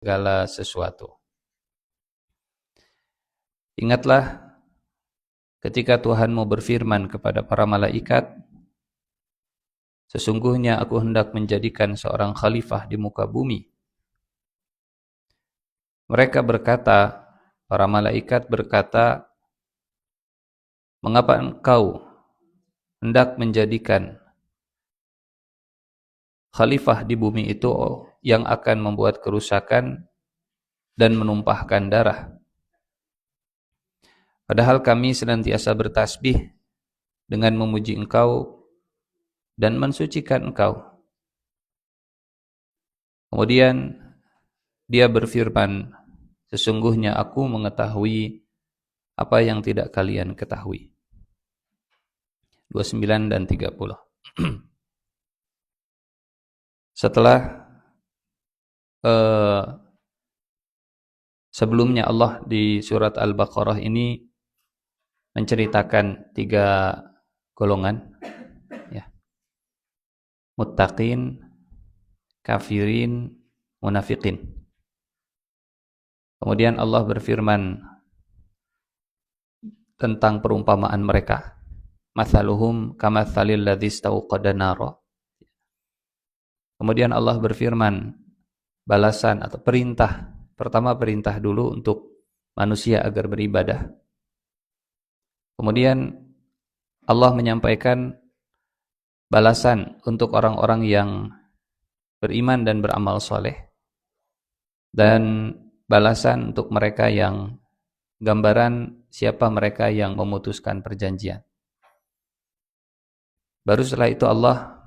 segala sesuatu. Ingatlah ketika Tuhanmu berfirman kepada para malaikat, sesungguhnya aku hendak menjadikan seorang khalifah di muka bumi. Mereka berkata, para malaikat berkata, mengapa engkau hendak menjadikan khalifah di bumi itu yang akan membuat kerusakan dan menumpahkan darah? Padahal kami senantiasa bertasbih dengan memuji engkau dan mensucikan engkau. Kemudian dia berfirman, sesungguhnya aku mengetahui apa yang tidak kalian ketahui. 29 dan 30. Setelah sebelumnya Allah di surat Al-Baqarah ini menceritakan 3 golongan, ya. Muttaqin, kafirin, munafiqin. Kemudian Allah berfirman tentang perumpamaan mereka. Mathaluhum kamathalil ladzi istauqada nara. Kemudian Allah berfirman balasan atau perintah. Pertama perintah dulu untuk manusia agar beribadah. Kemudian Allah menyampaikan balasan untuk orang-orang yang beriman dan beramal soleh. Dan balasan untuk mereka yang gambaran siapa mereka yang memutuskan perjanjian. Baru setelah itu Allah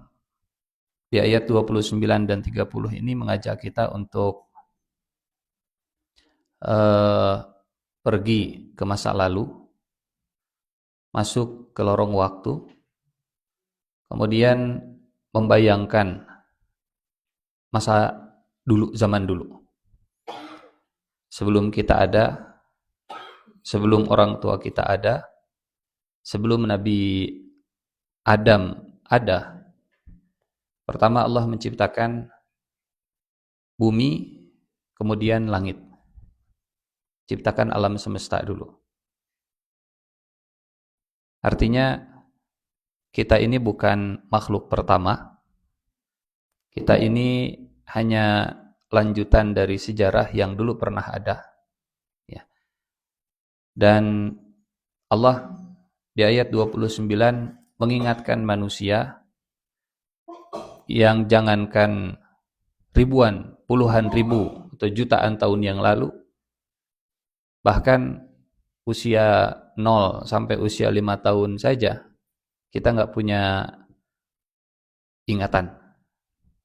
di ayat 29 dan 30 ini mengajak kita untuk pergi ke masa lalu, masuk ke lorong waktu, kemudian membayangkan masa dulu, zaman dulu. Sebelum kita ada, sebelum orang tua kita ada, sebelum Nabi Adam ada. Pertama Allah menciptakan bumi, kemudian langit. Ciptakan alam semesta dulu. Artinya kita ini bukan makhluk pertama. Kita ini hanya lanjutan dari sejarah yang dulu pernah ada. Ya. Dan Allah di ayat 29 mengingatkan manusia yang jangankan ribuan, puluhan ribu atau jutaan tahun yang lalu, bahkan usia 0 sampai usia 5 tahun saja kita nggak punya ingatan.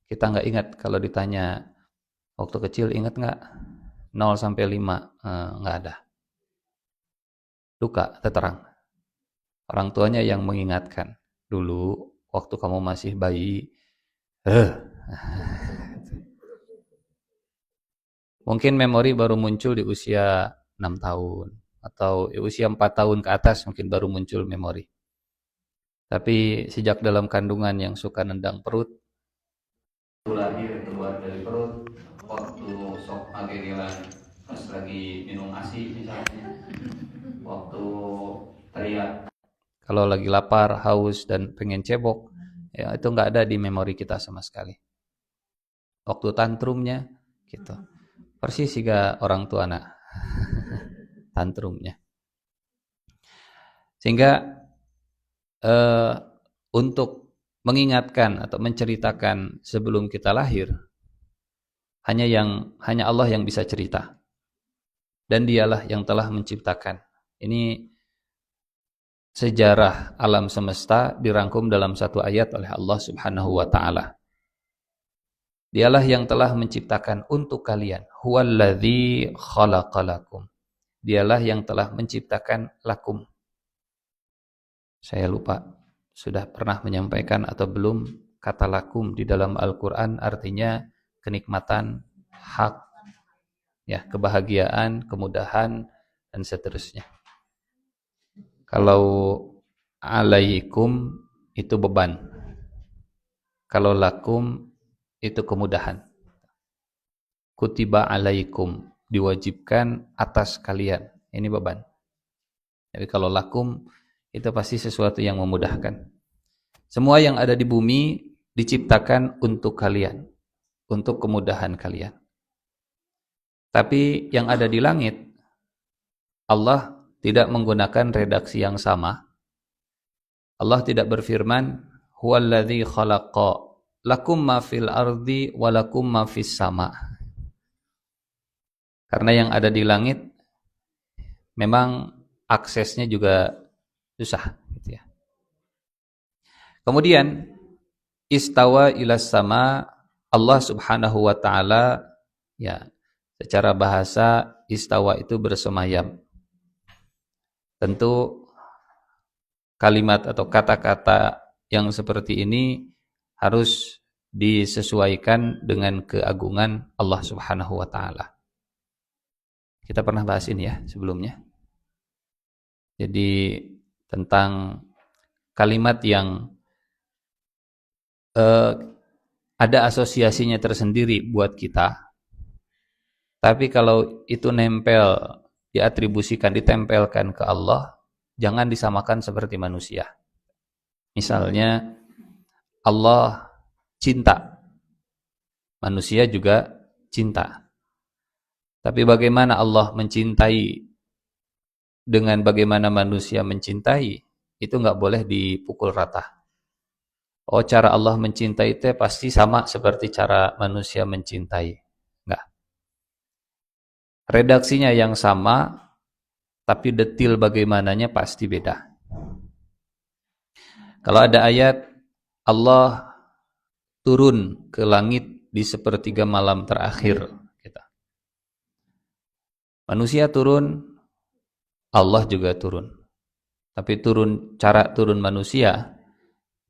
Kita nggak ingat kalau ditanya waktu kecil ingat nggak 0 sampai 5, nggak ada. Luka terterang. Orang tuanya yang mengingatkan, dulu waktu kamu masih bayi, mungkin memori baru muncul di usia 6 tahun atau usia 4 tahun ke atas mungkin baru muncul memori. Tapi sejak dalam kandungan yang suka nendang perut, lahir keluar dari perut, waktu sok agegelan pas lagi minum ASI misalnya, waktu teriak kalau lagi lapar, haus dan pengen cebok, ya itu nggak ada di memori kita sama sekali. Waktu tantrumnya gitu. Persis juga orang tua anak tantrumnya. Sehingga untuk mengingatkan atau menceritakan sebelum kita lahir, hanya Allah yang bisa cerita. Dan dialah yang telah menciptakan. Ini sejarah alam semesta dirangkum dalam satu ayat oleh Allah Subhanahu wa taala. Dialah yang telah menciptakan untuk kalian. Huwallazi khalaqalakum. Dialah yang telah menciptakan lakum. Saya lupa sudah pernah menyampaikan atau belum, kata lakum di dalam Al-Qur'an artinya kenikmatan, hak, ya, kebahagiaan, kemudahan dan seterusnya. Kalau alaikum itu beban. Kalau lakum itu kemudahan. kutiba alaikum, diwajibkan atas kalian. Ini beban. Jadi kalau lakum itu pasti sesuatu yang memudahkan. Semua yang ada di bumi diciptakan untuk kalian, untuk kemudahan kalian. Tapi yang ada di langit, Allah tidak menggunakan redaksi yang sama. Allah tidak berfirman, huwallazi khalaqa lakum ma fil ardi wa lakum ma fis sama. Karena yang ada di langit memang aksesnya juga susah gitu ya. Kemudian istawa ilas sama, Allah Subhanahu wa taala ya, secara bahasa istawa itu bersemayam. Tentu kalimat atau kata-kata yang seperti ini harus disesuaikan dengan keagungan Allah Subhanahu wa taala. Kita pernah bahas ini ya sebelumnya. Jadi tentang kalimat yang ada asosiasinya tersendiri buat kita. Tapi kalau itu nempel, diatribusikan, ditempelkan ke Allah, jangan disamakan seperti manusia. Misalnya Allah cinta, manusia juga cinta. Tapi bagaimana Allah mencintai dengan bagaimana manusia mencintai, itu nggak boleh dipukul rata. Oh, cara Allah mencintai itu pasti sama seperti cara manusia mencintai. Enggak. Redaksinya yang sama, tapi detil bagaimananya pasti beda. Kalau ada ayat Allah turun ke langit di sepertiga malam terakhir, manusia turun, Allah juga turun. Tapi cara turun manusia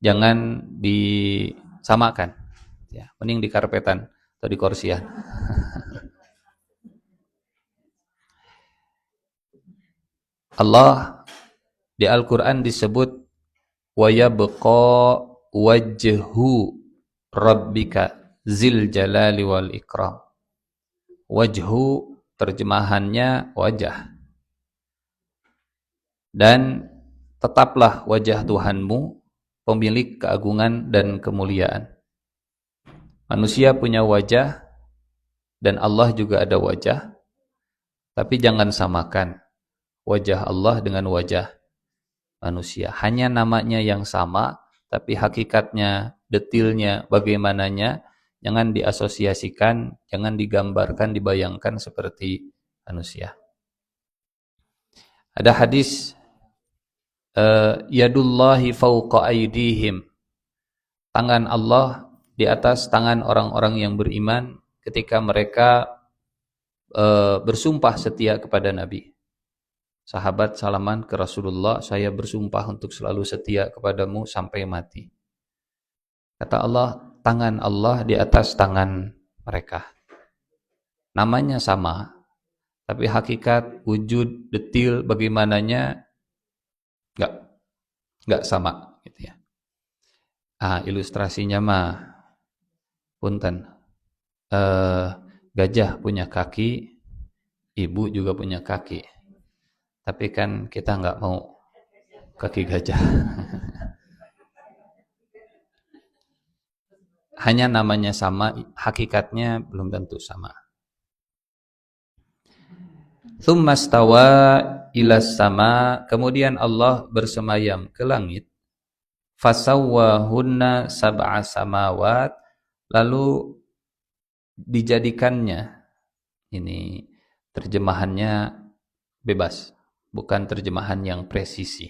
jangan disamakan. Ya, mending di karpetan atau di kursian. Allah di Al-Quran disebut wa yabqa wajhu rabbika zil jalali wal ikram. Wajhu terjemahannya wajah. Dan tetaplah wajah Tuhanmu, pemilik keagungan dan kemuliaan. Manusia punya wajah dan Allah juga ada wajah. Tapi jangan samakan wajah Allah dengan wajah manusia. Hanya namanya yang sama, tapi hakikatnya, detilnya, bagaimananya, jangan diasosiasikan, jangan digambarkan, dibayangkan seperti manusia. Ada hadis yadullahi fawqa aydihim, tangan Allah di atas tangan orang-orang yang beriman ketika mereka bersumpah setia kepada Nabi. Sahabat salaman ke Rasulullah, saya bersumpah untuk selalu setia kepadamu sampai mati. Kata Allah, tangan Allah di atas tangan mereka. Namanya sama, tapi hakikat, wujud, detil, bagaimananya nggak sama gitu ya. Ilustrasinya mah punten. Gajah punya kaki, ibu juga punya kaki. Tapi kan kita nggak mau kaki gajah. Hanya namanya sama, hakikatnya belum tentu sama. Tsumma stawa ilas sama, kemudian Allah bersemayam ke langit. Fasawwahunna sab'a samawat, lalu dijadikannya, ini terjemahannya bebas, bukan terjemahan yang presisi.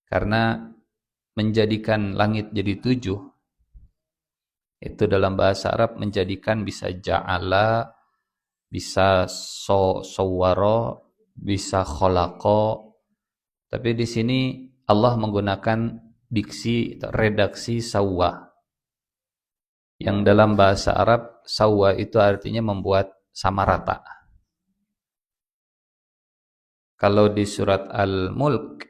Karena menjadikan langit jadi 7, itu dalam bahasa Arab menjadikan bisa ja'ala, bisa sawwara, bisa khalaqa. Tapi di sini Allah menggunakan diksi redaksi sawwa. Yang dalam bahasa Arab sawwa itu artinya membuat sama rata. Kalau di surat Al-Mulk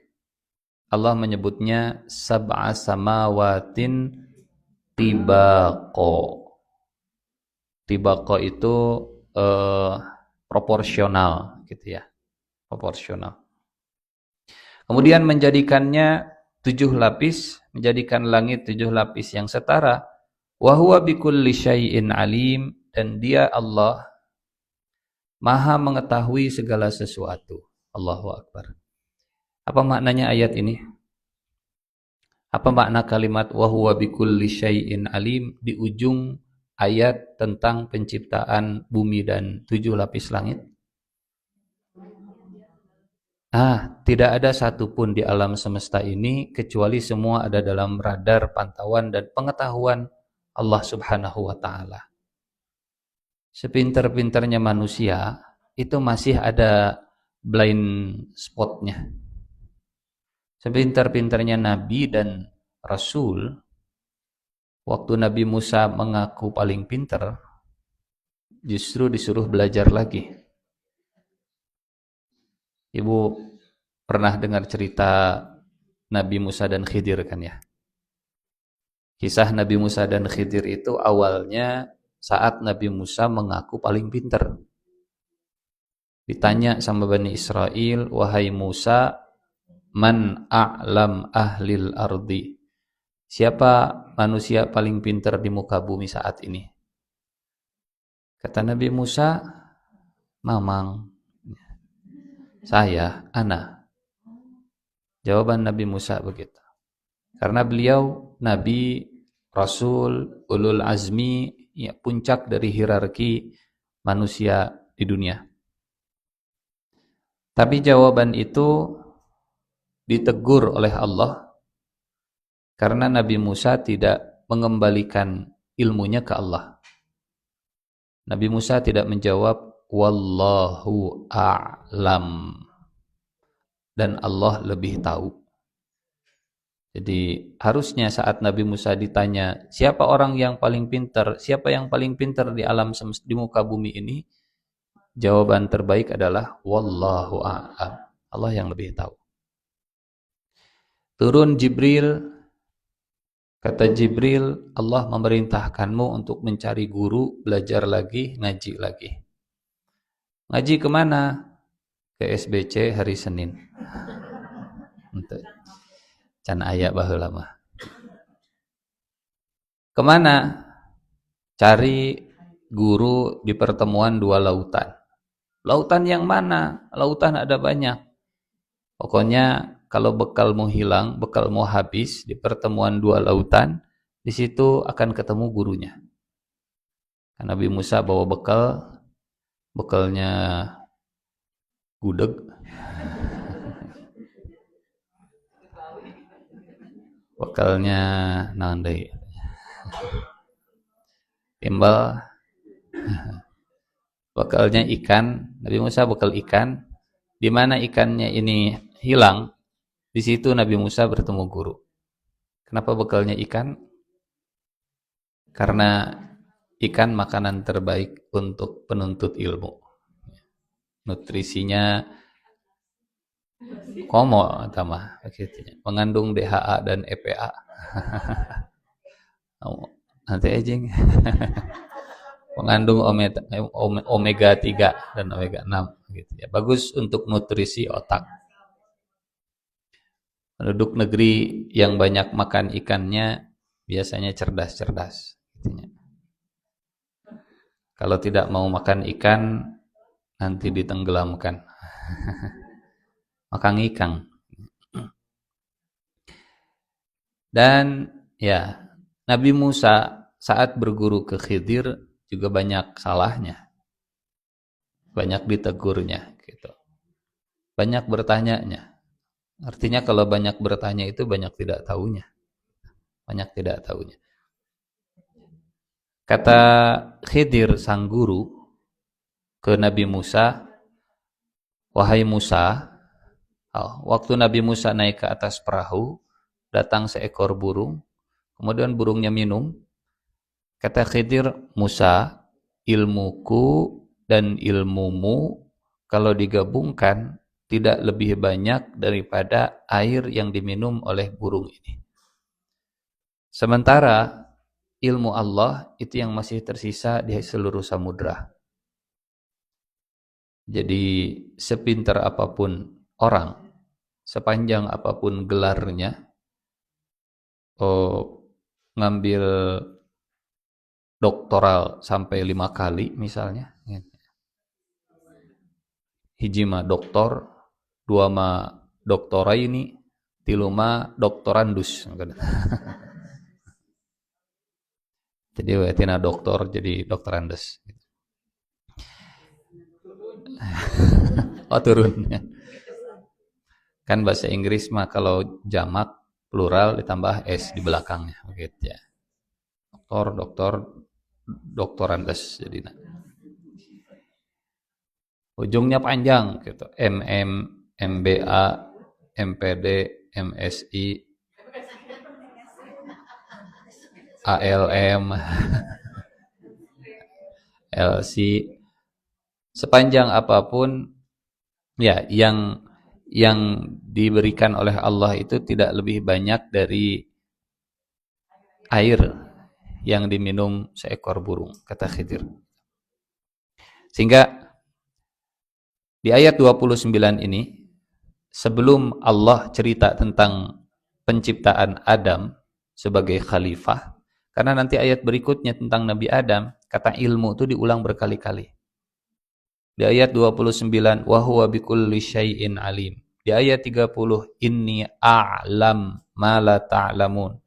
Allah menyebutnya sab'a samawatin tibaqo. Tibaqo itu proporsional gitu ya, proporsional. Kemudian menjadikannya 7 lapis, menjadikan langit 7 lapis yang setara. Wa huwa bikulli syai'in alim, dan dia Allah Maha mengetahui segala sesuatu. Allahu Akbar. Apa maknanya ayat ini? Apa makna kalimat wa huwa bikulli syai'in alim di ujung ayat tentang penciptaan bumi dan 7 lapis langit? Tidak ada satupun di alam semesta ini kecuali semua ada dalam radar, pantauan, dan pengetahuan Allah Subhanahu wa Ta'ala. Sepinter-pinternya manusia, itu masih ada blind spotnya. Sepinter-pinternya Nabi dan Rasul, waktu Nabi Musa mengaku paling pinter, justru disuruh belajar lagi. Ibu pernah dengar cerita Nabi Musa dan Khidir kan ya? Kisah Nabi Musa dan Khidir itu awalnya saat Nabi Musa mengaku paling pinter. Ditanya sama Bani Israel, wahai Musa, man a'lam ahlil ardi? Siapa manusia paling pinter di muka bumi saat ini? Kata Nabi Musa, mamang. Saya, ana. Jawaban Nabi Musa begitu. Karena beliau Nabi, Rasul, Ulul Azmi, ya, puncak dari hierarki manusia di dunia. Tapi jawaban itu ditegur oleh Allah karena Nabi Musa tidak mengembalikan ilmunya ke Allah. Nabi Musa tidak menjawab wallahu a'lam, dan Allah lebih tahu. Jadi harusnya saat Nabi Musa ditanya siapa orang yang paling pintar, siapa yang paling pintar di alam semesta, di muka bumi ini, jawaban terbaik adalah wallahu a'lam, Allah yang lebih tahu. Turun Jibril, kata Jibril, Allah memerintahkanmu untuk mencari guru, belajar lagi, ngaji lagi. Ngaji kemana? Ke SBC hari Senin. Can aya baheula mah. Kemana? Cari guru di pertemuan 2 lautan. Lautan yang mana? Lautan ada banyak. Pokoknya kalau bekalmu hilang, bekalmu habis di pertemuan 2 lautan, di situ akan ketemu gurunya. Nabi Musa bawa bekalnya gudeg, bekalnya naon deui, timbal, bekalnya ikan. Nabi Musa bekal ikan. Di mana ikannya ini hilang, di situ Nabi Musa bertemu guru. Kenapa bekalnya ikan? Karena ikan makanan terbaik untuk penuntut ilmu. Nutrisinya komo tama, mengandung DHA dan EPA. Nanti aja. Mengandung omega 3 dan omega 6 gitu ya. Bagus untuk nutrisi otak. Penduduk negeri yang banyak makan ikannya biasanya cerdas-cerdas gitu ya. Kalau tidak mau makan ikan, nanti ditenggelamkan. Makan ikan. Dan ya, Nabi Musa saat berguru ke Khidir juga banyak salahnya. Banyak ditegurnya gitu. Banyak bertanyanya. Artinya kalau banyak bertanya itu banyak tidak tahunya. Banyak tidak tahunya. Kata Khidir sang guru ke Nabi Musa, wahai Musa, waktu Nabi Musa naik ke atas perahu, datang seekor burung, kemudian burungnya minum. Kata Khidir, Musa, ilmuku dan ilmumu kalau digabungkan tidak lebih banyak daripada air yang diminum oleh burung ini. Sementara ilmu Allah itu yang masih tersisa di seluruh samudra. Jadi sepintar apapun orang, sepanjang apapun gelarnya, ngambil doktoral sampai 5 kali misalnya, hiji mah doktor, dua mah doktora ini, tilu mah doktorandus. Jadi wetina doktor jadi doktorandus. Oh turunnya. Kan bahasa Inggris mah kalau jamak plural ditambah s di belakangnya, begitu ya. Doktor, doktorandes jadi ujungnya panjang gitu. MM, MBA, MPD, MSI, ALM, LC, sepanjang apapun ya yang diberikan oleh Allah itu tidak lebih banyak dari air yang diminum seekor burung, kata Khidir. Sehingga di ayat 29 ini, sebelum Allah cerita tentang penciptaan Adam sebagai khalifah, karena nanti ayat berikutnya tentang Nabi Adam, kata ilmu itu diulang berkali-kali. Di ayat 29, wa huwa bikulli syai'in alim. Di ayat 30, inni a'lam ma la ta'lamun.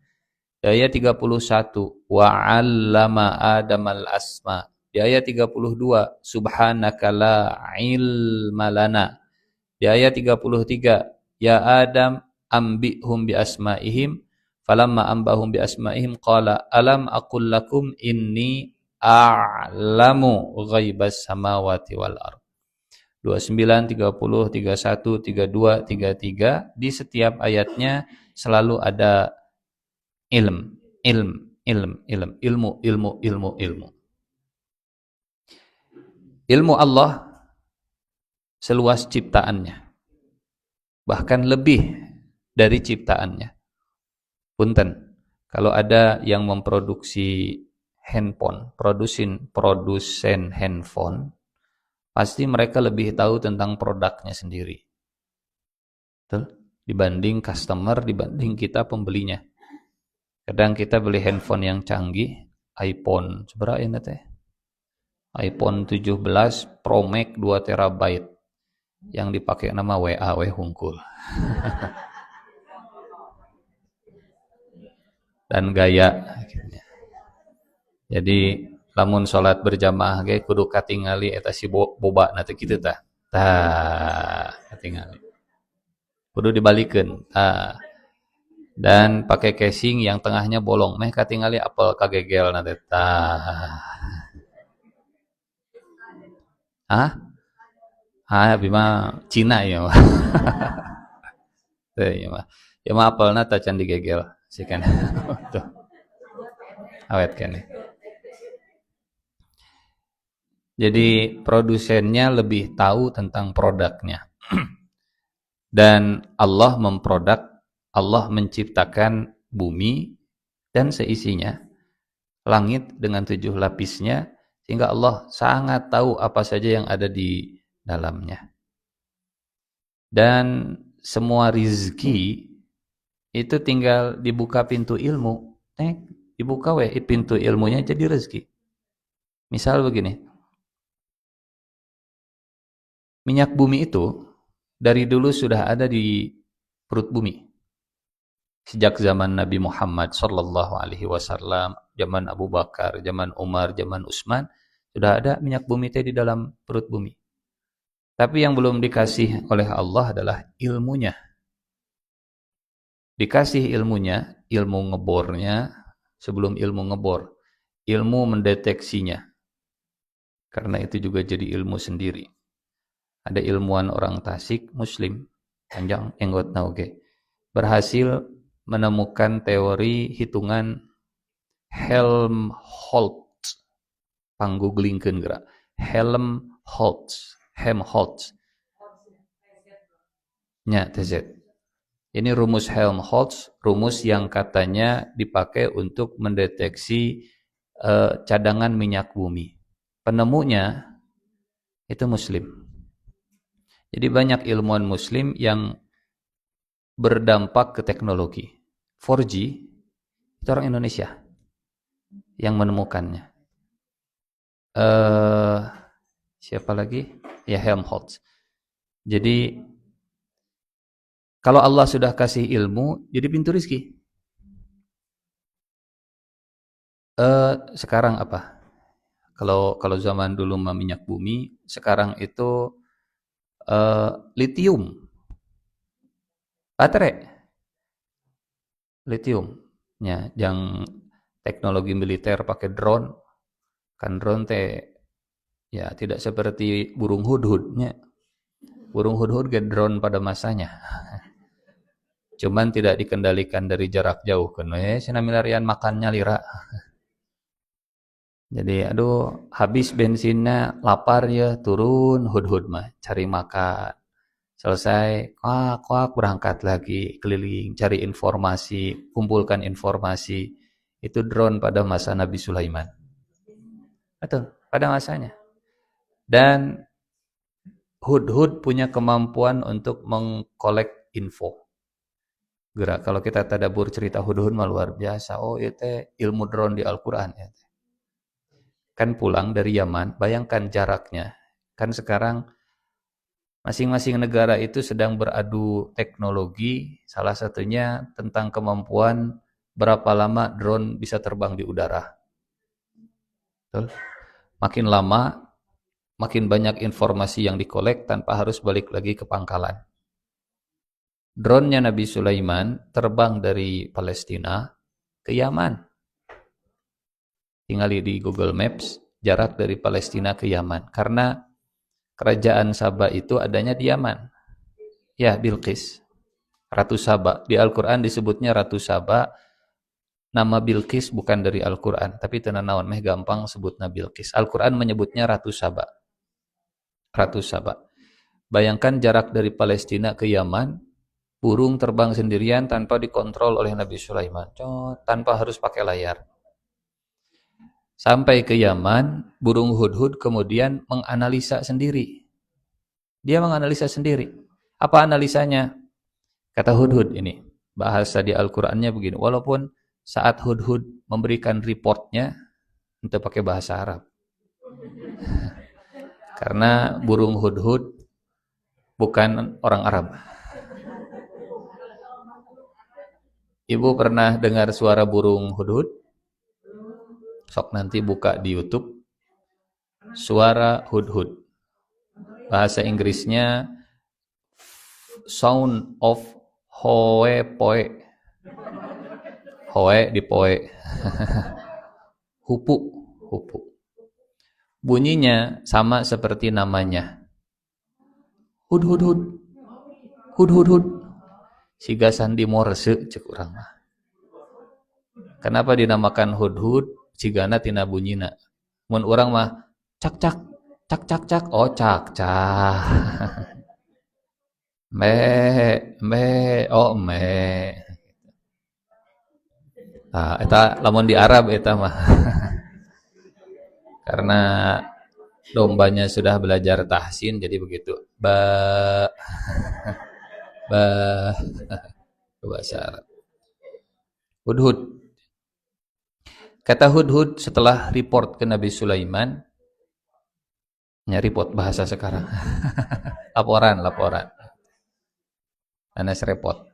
Di ayat 31, wa 'allama Adamal asma. Di ayat 32, subhanaka la ilma lana. Di ayat 33, ya Adam ambihum bi asmaihim, falamma ambahum bi asmaihim qala alam aqul lakum inni a'lamu ghaibas samawati wal ardh. 29, 30, 31, 32, 33, di setiap ayatnya selalu ada ilmu. Ilmu Allah seluas ciptaannya, bahkan lebih dari ciptaannya. Punten, kalau ada yang memproduksi handphone, produsen handphone, pasti mereka lebih tahu tentang produknya sendiri. Betul? Dibanding customer, dibanding kita pembelinya. Kadang kita beli handphone yang canggih, iPhone, seberapa ini teh? iPhone 17 Pro Max 2 TB. Yang dipakai nama WA hungkul. Dan gaya. Jadi lamun salat berjamaah ge kudu katingali eta si boba na teh kitu tah. Tah, katingali. Kudu dibalikeun. Tah. Dan pakai casing yang tengahnya bolong. Meh katingali apel kagegel na teh. Tah. Hah? Ah, bima Cina ya. Teh ya mah. Ya mah apelna tah can digegel sikeun. Tuh. Awet kene. Jadi produsennya lebih tahu tentang produknya. Dan Allah Allah menciptakan bumi dan seisinya, langit dengan 7 lapisnya, sehingga Allah sangat tahu apa saja yang ada di dalamnya. Dan semua rizki itu tinggal dibuka pintu ilmu. Dibuka pintu ilmunya jadi rezeki. Misal begini, minyak bumi itu dari dulu sudah ada di perut bumi. Sejak zaman Nabi Muhammad sallallahu alaihi wasallam, zaman Abu Bakar, zaman Umar, zaman Utsman, sudah ada minyak bumi di dalam perut bumi. Tapi yang belum dikasih oleh Allah adalah ilmunya. Dikasih ilmunya, ilmu ngebornya sebelum ilmu ngebor, ilmu mendeteksinya. Karena itu juga jadi ilmu sendiri. Ada ilmuwan orang Tasik Muslim, panjang enggot nauge, berhasil menemukan teori hitungan Helmholtz. Panggooglingkeun geura. Helmholtz. Nya TZ. Ini rumus Helmholtz, rumus yang katanya dipakai untuk mendeteksi cadangan minyak bumi. Penemunya itu Muslim. Jadi banyak ilmuwan Muslim yang berdampak ke teknologi. 4G itu orang Indonesia yang menemukannya. Siapa lagi? Ya, Helmholtz. Jadi kalau Allah sudah kasih ilmu, jadi pintu rizki. Sekarang apa? Kalau zaman dulu minyak bumi, sekarang itu litium, baterai, litium. Ya, yang teknologi militer pakai drone, kan drone teh ya tidak seperti burung hudhudnya. Burung hudhud ke drone pada masanya. Cuman tidak dikendalikan dari jarak jauh kan. Sina milarian makannya lira. Jadi aduh habis bensinnya, lapar ya, turun hudhud mah cari makan. Selesai, kuak berangkat lagi keliling cari informasi, kumpulkan informasi. Itu drone pada masa Nabi Sulaiman. Betul, pada masanya. Dan hudhud punya kemampuan untuk mengkolek info. Gerak kalau kita tadabbur cerita hudhud mah luar biasa. Oh, itu ilmu drone di Al-Qur'an ya. Kan pulang dari Yaman, bayangkan jaraknya. Kan sekarang masing-masing negara itu sedang beradu teknologi, salah satunya tentang kemampuan berapa lama drone bisa terbang di udara. Betul? Makin lama, makin banyak informasi yang dikolek tanpa harus balik lagi ke pangkalan. Drone-nya Nabi Sulaiman terbang dari Palestina ke Yaman. Tinggal di Google Maps, jarak dari Palestina ke Yaman. Karena kerajaan Saba itu adanya di Yaman. Ya, Bilqis. Ratu Saba. Di Al-Quran disebutnya Ratu Saba. Nama Bilqis bukan dari Al-Quran. Tapi tenanawan meh gampang sebutnya Bilqis. Al-Quran menyebutnya Ratu Saba. Ratu Saba. Bayangkan jarak dari Palestina ke Yaman. Burung terbang sendirian tanpa dikontrol oleh Nabi Sulaiman. Tanpa harus pakai layar. Sampai ke Yaman, burung hudhud kemudian menganalisa sendiri. Dia menganalisa sendiri. Apa analisanya? Kata hudhud ini, bahasa di Al-Qur'annya begini, walaupun saat hudhud memberikan reportnya, itu pakai bahasa Arab. Karena burung hudhud bukan orang Arab. Ibu pernah dengar suara burung hudhud? Sok nanti buka di YouTube. Suara hudhud. Bahasa Inggrisnya sound of hoe poe. Hoe di poe. Hupu. Bunyinya sama seperti namanya. Hud hud hud. Hud hud hud. Siga sandi morse cek urang mah. Kenapa dinamakan hud-hud? Sigana tina bunyina. Mun urang mah cak cak cak cak cak, oh cak cak. Oh me. Nah, eta lamun di Arab eta mah. Karena dombanya sudah belajar tahsin jadi begitu. Ba bahasa Arab. Hudhud. Kata hudhud setelah report ke Nabi Sulaiman, report bahasa sekarang. laporan. Anas report.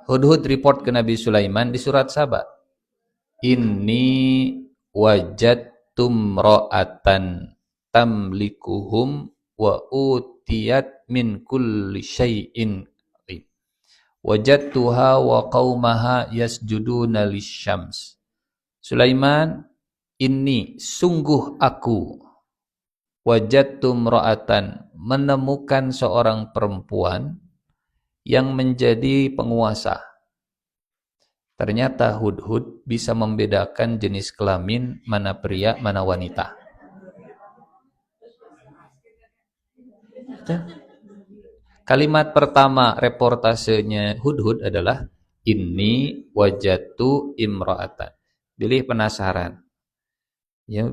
Hudhud report ke Nabi Sulaiman di surat Saba. Inni wajadtum ra'atan tamlikuhum wa utiyat min kulli syai'in. Wajadtuha wa qaumaha yasjuduna lisyams. Sulaiman, inni sungguh aku wajadtum ra'atan menemukan seorang perempuan yang menjadi penguasa. Ternyata hudhud bisa membedakan jenis kelamin mana pria, mana wanita. Kalimat pertama reportasenya Hudhud adalah inni wajatu imra'atan. Pilih penasaran. Ya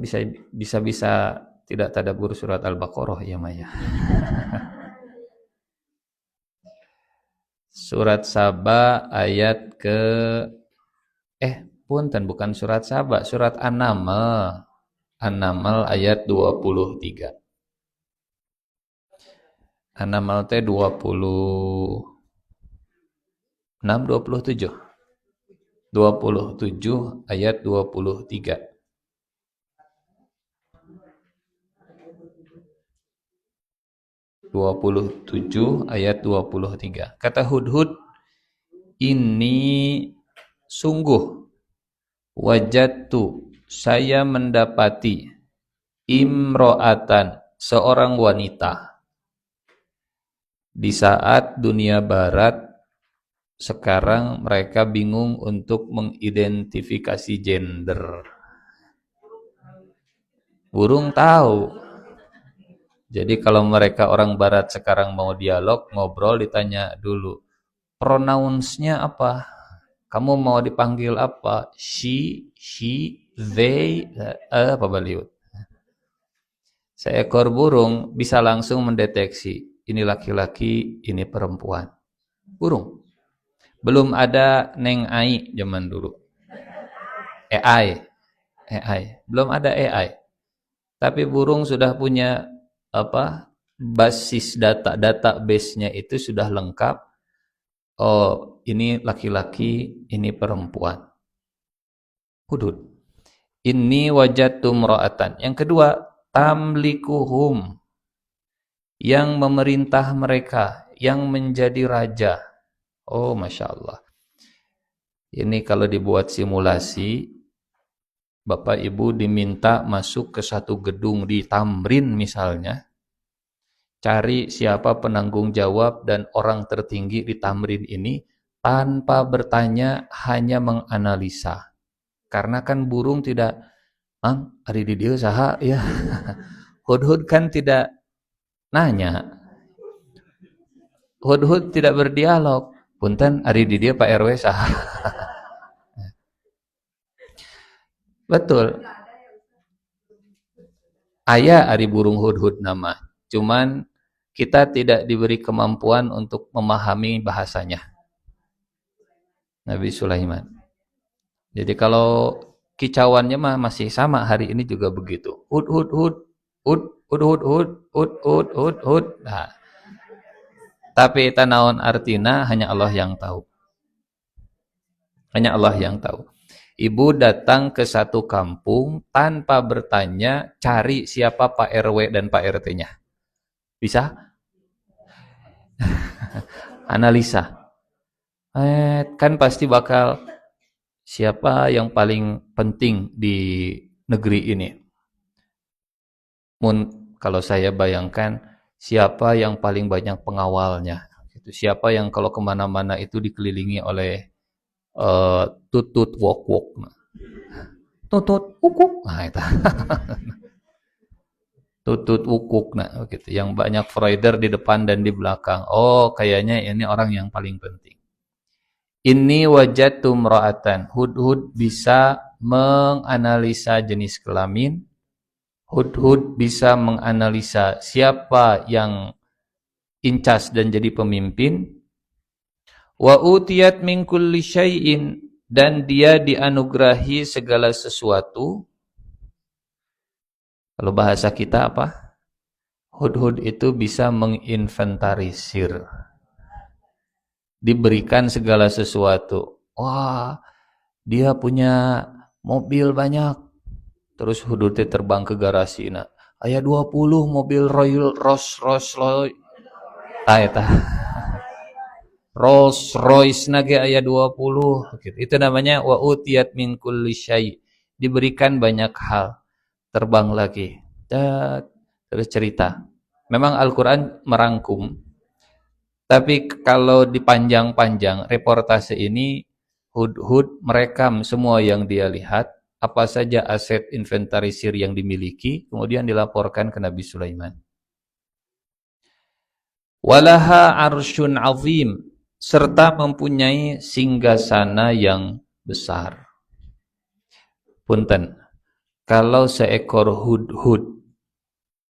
bisa tidak tadabbur surat Al-Baqarah ya Maya. Surat Saba ayat ke punten bukan surat Saba, surat An-Naml. An-Naml ayat 23. An-Naml teh 27 ayat 23. 27 ayat 23. Kata Hudhud, ini sungguh wajadtu, saya mendapati imro'atan, seorang wanita. Di saat dunia barat sekarang mereka bingung untuk mengidentifikasi gender. Burung tahu. Jadi kalau mereka orang barat sekarang mau dialog, ngobrol, ditanya dulu, pronouns-nya apa? Kamu mau dipanggil apa? She, they, apa baliut? Seekor burung bisa langsung mendeteksi, ini laki-laki, ini perempuan. Burung. Belum ada Neng Ai zaman dulu. AI. Belum ada AI. Tapi burung sudah punya basis database-nya itu sudah lengkap. Oh, ini laki-laki, ini perempuan. Hudud. Inni wajadtu imra'atan. Yang kedua, tamlikuhum, yang memerintah mereka, yang menjadi raja. Oh, Masya Allah. Ini kalau dibuat simulasi, Bapak Ibu diminta masuk ke satu gedung di Tamrin misalnya, cari siapa penanggung jawab dan orang tertinggi di Tamrin ini, tanpa bertanya, hanya menganalisa. Karena kan burung tidak, ari di dieu saha ya. Hudhud kan tidak nanya. Hudhud tidak berdialog. Punten ari di dieu Pak RW saha. Betul. Aya ari burung hudhud nama. Cuman kita tidak diberi kemampuan untuk memahami bahasanya. Nabi Sulaiman. Jadi kalau kicauannya mah masih sama, hari ini juga begitu. Hud hud hud hud hud hud hud hud hud hud hud. Nah, tapi eta naon artina hanya Allah yang tahu. Hanya Allah yang tahu. Ibu datang ke satu kampung tanpa bertanya, cari siapa Pak RW dan Pak RT-nya. Bisa? Analisa. Kan pasti bakal siapa yang paling penting di negeri ini. Kalau saya bayangkan, siapa yang paling banyak pengawalnya. Siapa yang kalau kemana-mana itu dikelilingi oleh tutut wok-wok. Tutut ukuk. Nah, itu. Tutut ukuk, nah gitu. Yang banyak Freuder di depan dan di belakang. Oh, kayaknya ini orang yang paling penting. Ini wajadtu imra'atan. Hudhud bisa menganalisa jenis kelamin. Hudhud bisa menganalisa siapa yang incas dan jadi pemimpin. Wa utiyat min kulli syai'in, dan dia dianugerahi segala sesuatu. Kalau bahasa kita apa? Hudhud itu bisa menginventarisir. Diberikan segala sesuatu. Wah, dia punya mobil banyak. Terus Hudhud terbang ke garasi. Nah, aya 20 mobil Rolls Royce. Rolls Royce nage aya 20 gitu. Itu namanya wa utiyat min kulli syai'. Diberikan banyak hal. Terbang lagi. Terus cerita. Memang Al-Qur'an merangkum. Tapi kalau dipanjang-panjang reportase ini, Hudhud merekam semua yang dia lihat, apa saja aset inventarisir yang dimiliki, kemudian dilaporkan ke Nabi Sulaiman. Walaha arsyun azim, serta mempunyai singgasana yang besar. Punten, kalau seekor hudhud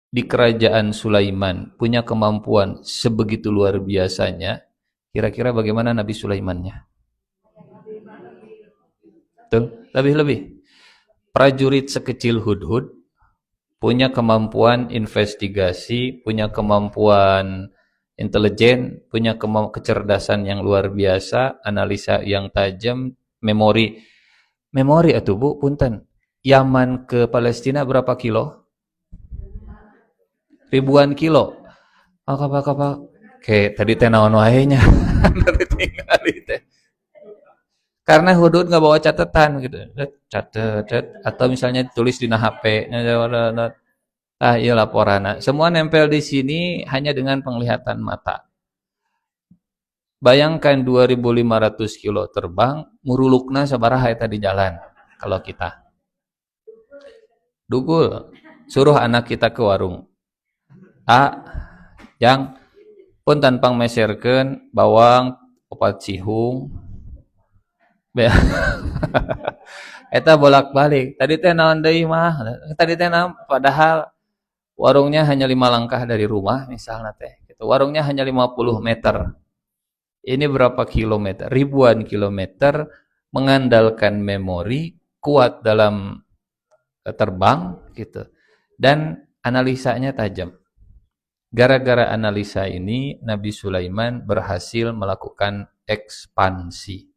di kerajaan Sulaiman punya kemampuan sebegitu luar biasanya, kira-kira bagaimana Nabi Sulaimannya? Betul? Lebih-lebih. Prajurit sekecil hudhud punya kemampuan investigasi, punya kemampuan intelijen, punya kecerdasan yang luar biasa, analisa yang tajam, memori. Memori atuh Bu, punten. Yaman ke Palestina berapa kilo? Ribuan kilo. Apa? Kayak tadi teh naon wae nya. Karena hudud nggak bawa catatan gitu, catet, atau misalnya tulis di HP. Iya laporan. Semua nempel di sini hanya dengan penglihatan mata. Bayangkan 2.500 kilo terbang, murulukna sabaraha eta di jalan. Kalau kita dugul, suruh anak kita ke warung. Yang pun tanpa meserkeun bawang, opat cihung. Eta bolak-balik. Tadi teh naon deui mah? Tadi teh naon? Padahal warungnya hanya 5 langkah dari rumah misalnya teh. Gitu. Warungnya hanya 50 meter. Ini berapa kilometer? Ribuan kilometer mengandalkan memori, kuat dalam terbang gitu. Dan analisanya tajam. Gara-gara analisa ini Nabi Sulaiman berhasil melakukan ekspansi.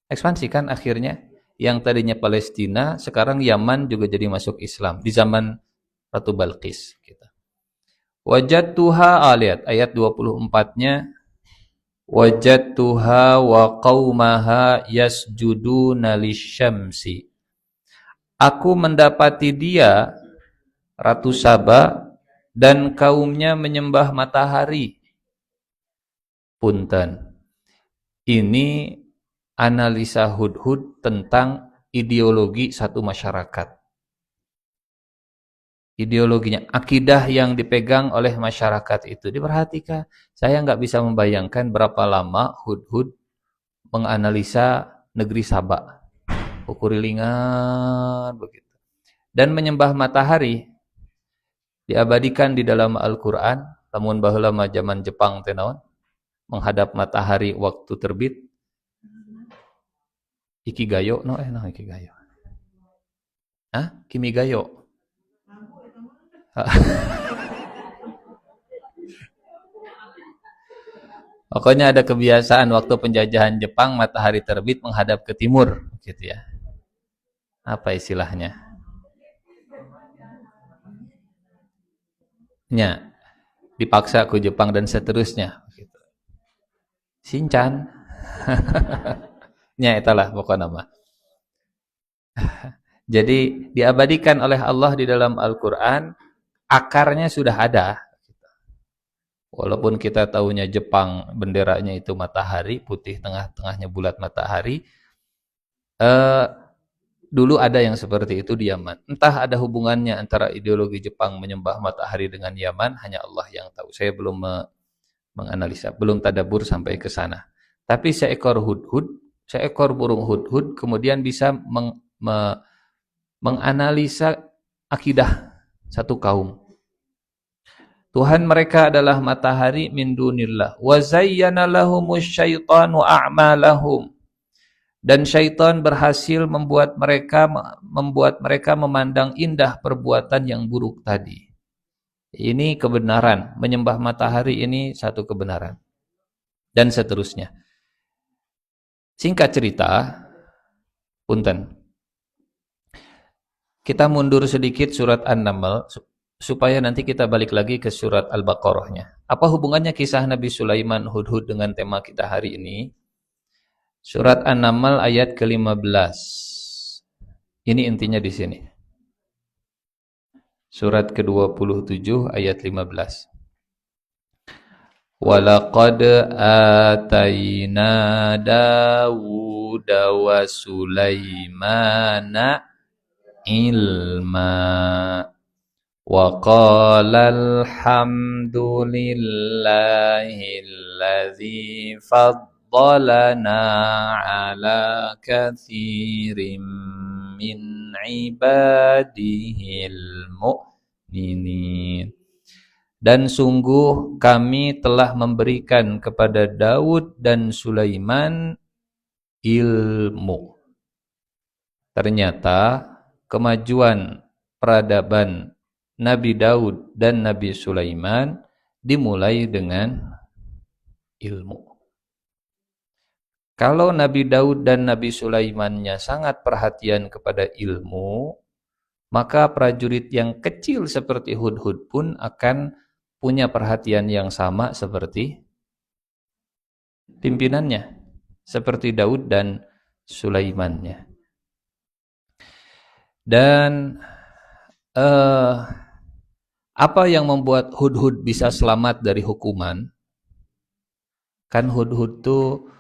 Ekspansi kan akhirnya yang tadinya Palestina sekarang Yaman juga jadi masuk Islam di zaman Ratu Balqis gitu. Wajadtuha ayat 24-nya wajadtuha wa qaumaha yasjuduna lisyamsi. Aku mendapati dia Ratu Saba dan kaumnya menyembah matahari. Punten. Ini analisa hudhud tentang ideologi satu masyarakat. Ideologinya, akidah yang dipegang oleh masyarakat itu diperhatikan. Saya nggak bisa membayangkan berapa lama hudhud menganalisa negeri Sabak, ukurilingan begitu, dan menyembah matahari diabadikan di dalam Al-Quran. Lamun baheula mah zaman Jepang teh naon, menghadap matahari waktu terbit, ikigayo ikigayo, kimigayo. Pokoknya ada kebiasaan waktu penjajahan Jepang matahari terbit menghadap ke timur gitu ya. Apa istilahnya? Nya dipaksa ke Jepang dan seterusnya gitu. Shinchan. Nya itulah pokoknya nama. Jadi diabadikan oleh Allah di dalam Al-Qur'an, akarnya sudah ada. Walaupun kita tahunya Jepang benderanya itu matahari, putih tengah-tengahnya bulat matahari. Dulu ada yang seperti itu di Yaman. Entah ada hubungannya antara ideologi Jepang menyembah matahari dengan Yaman, hanya Allah yang tahu. Saya belum menganalisa, belum tadabbur sampai ke sana. Tapi seekor burung hudhud kemudian bisa menganalisa akidah satu kaum. Tuhan mereka adalah matahari min dunillah. Wa zayyana lahumus syaitanu a'malahum. Dan syaitan berhasil membuat mereka memandang indah perbuatan yang buruk tadi. Ini kebenaran, menyembah matahari ini satu kebenaran. Dan seterusnya. Singkat cerita, punten. Kita mundur sedikit surat An-Naml supaya nanti kita balik lagi ke surat Al-Baqarahnya. Apa hubungannya kisah Nabi Sulaiman hudhud dengan tema kita hari ini? Surat An-Naml ayat ke-15. Ini intinya di sini. Surat ke-27 ayat 15. Walaqad atayna Dawuda wa Sulaimana ilma Wa qala alhamdulillahilladzi faddalana ala katsirin min ibadihil mu'minin. Dan sungguh kami telah memberikan kepada Daud dan Sulaiman ilmu. Ternyata kemajuan peradaban Nabi Daud dan Nabi Sulaiman dimulai dengan ilmu. Kalau Nabi Daud dan Nabi Sulaimannya sangat perhatian kepada ilmu, maka prajurit yang kecil seperti Hudhud pun akan punya perhatian yang sama seperti pimpinannya, seperti Daud dan Sulaimannya. Dan apa yang membuat Hudhud bisa selamat dari hukuman? Kan Hudhud tuh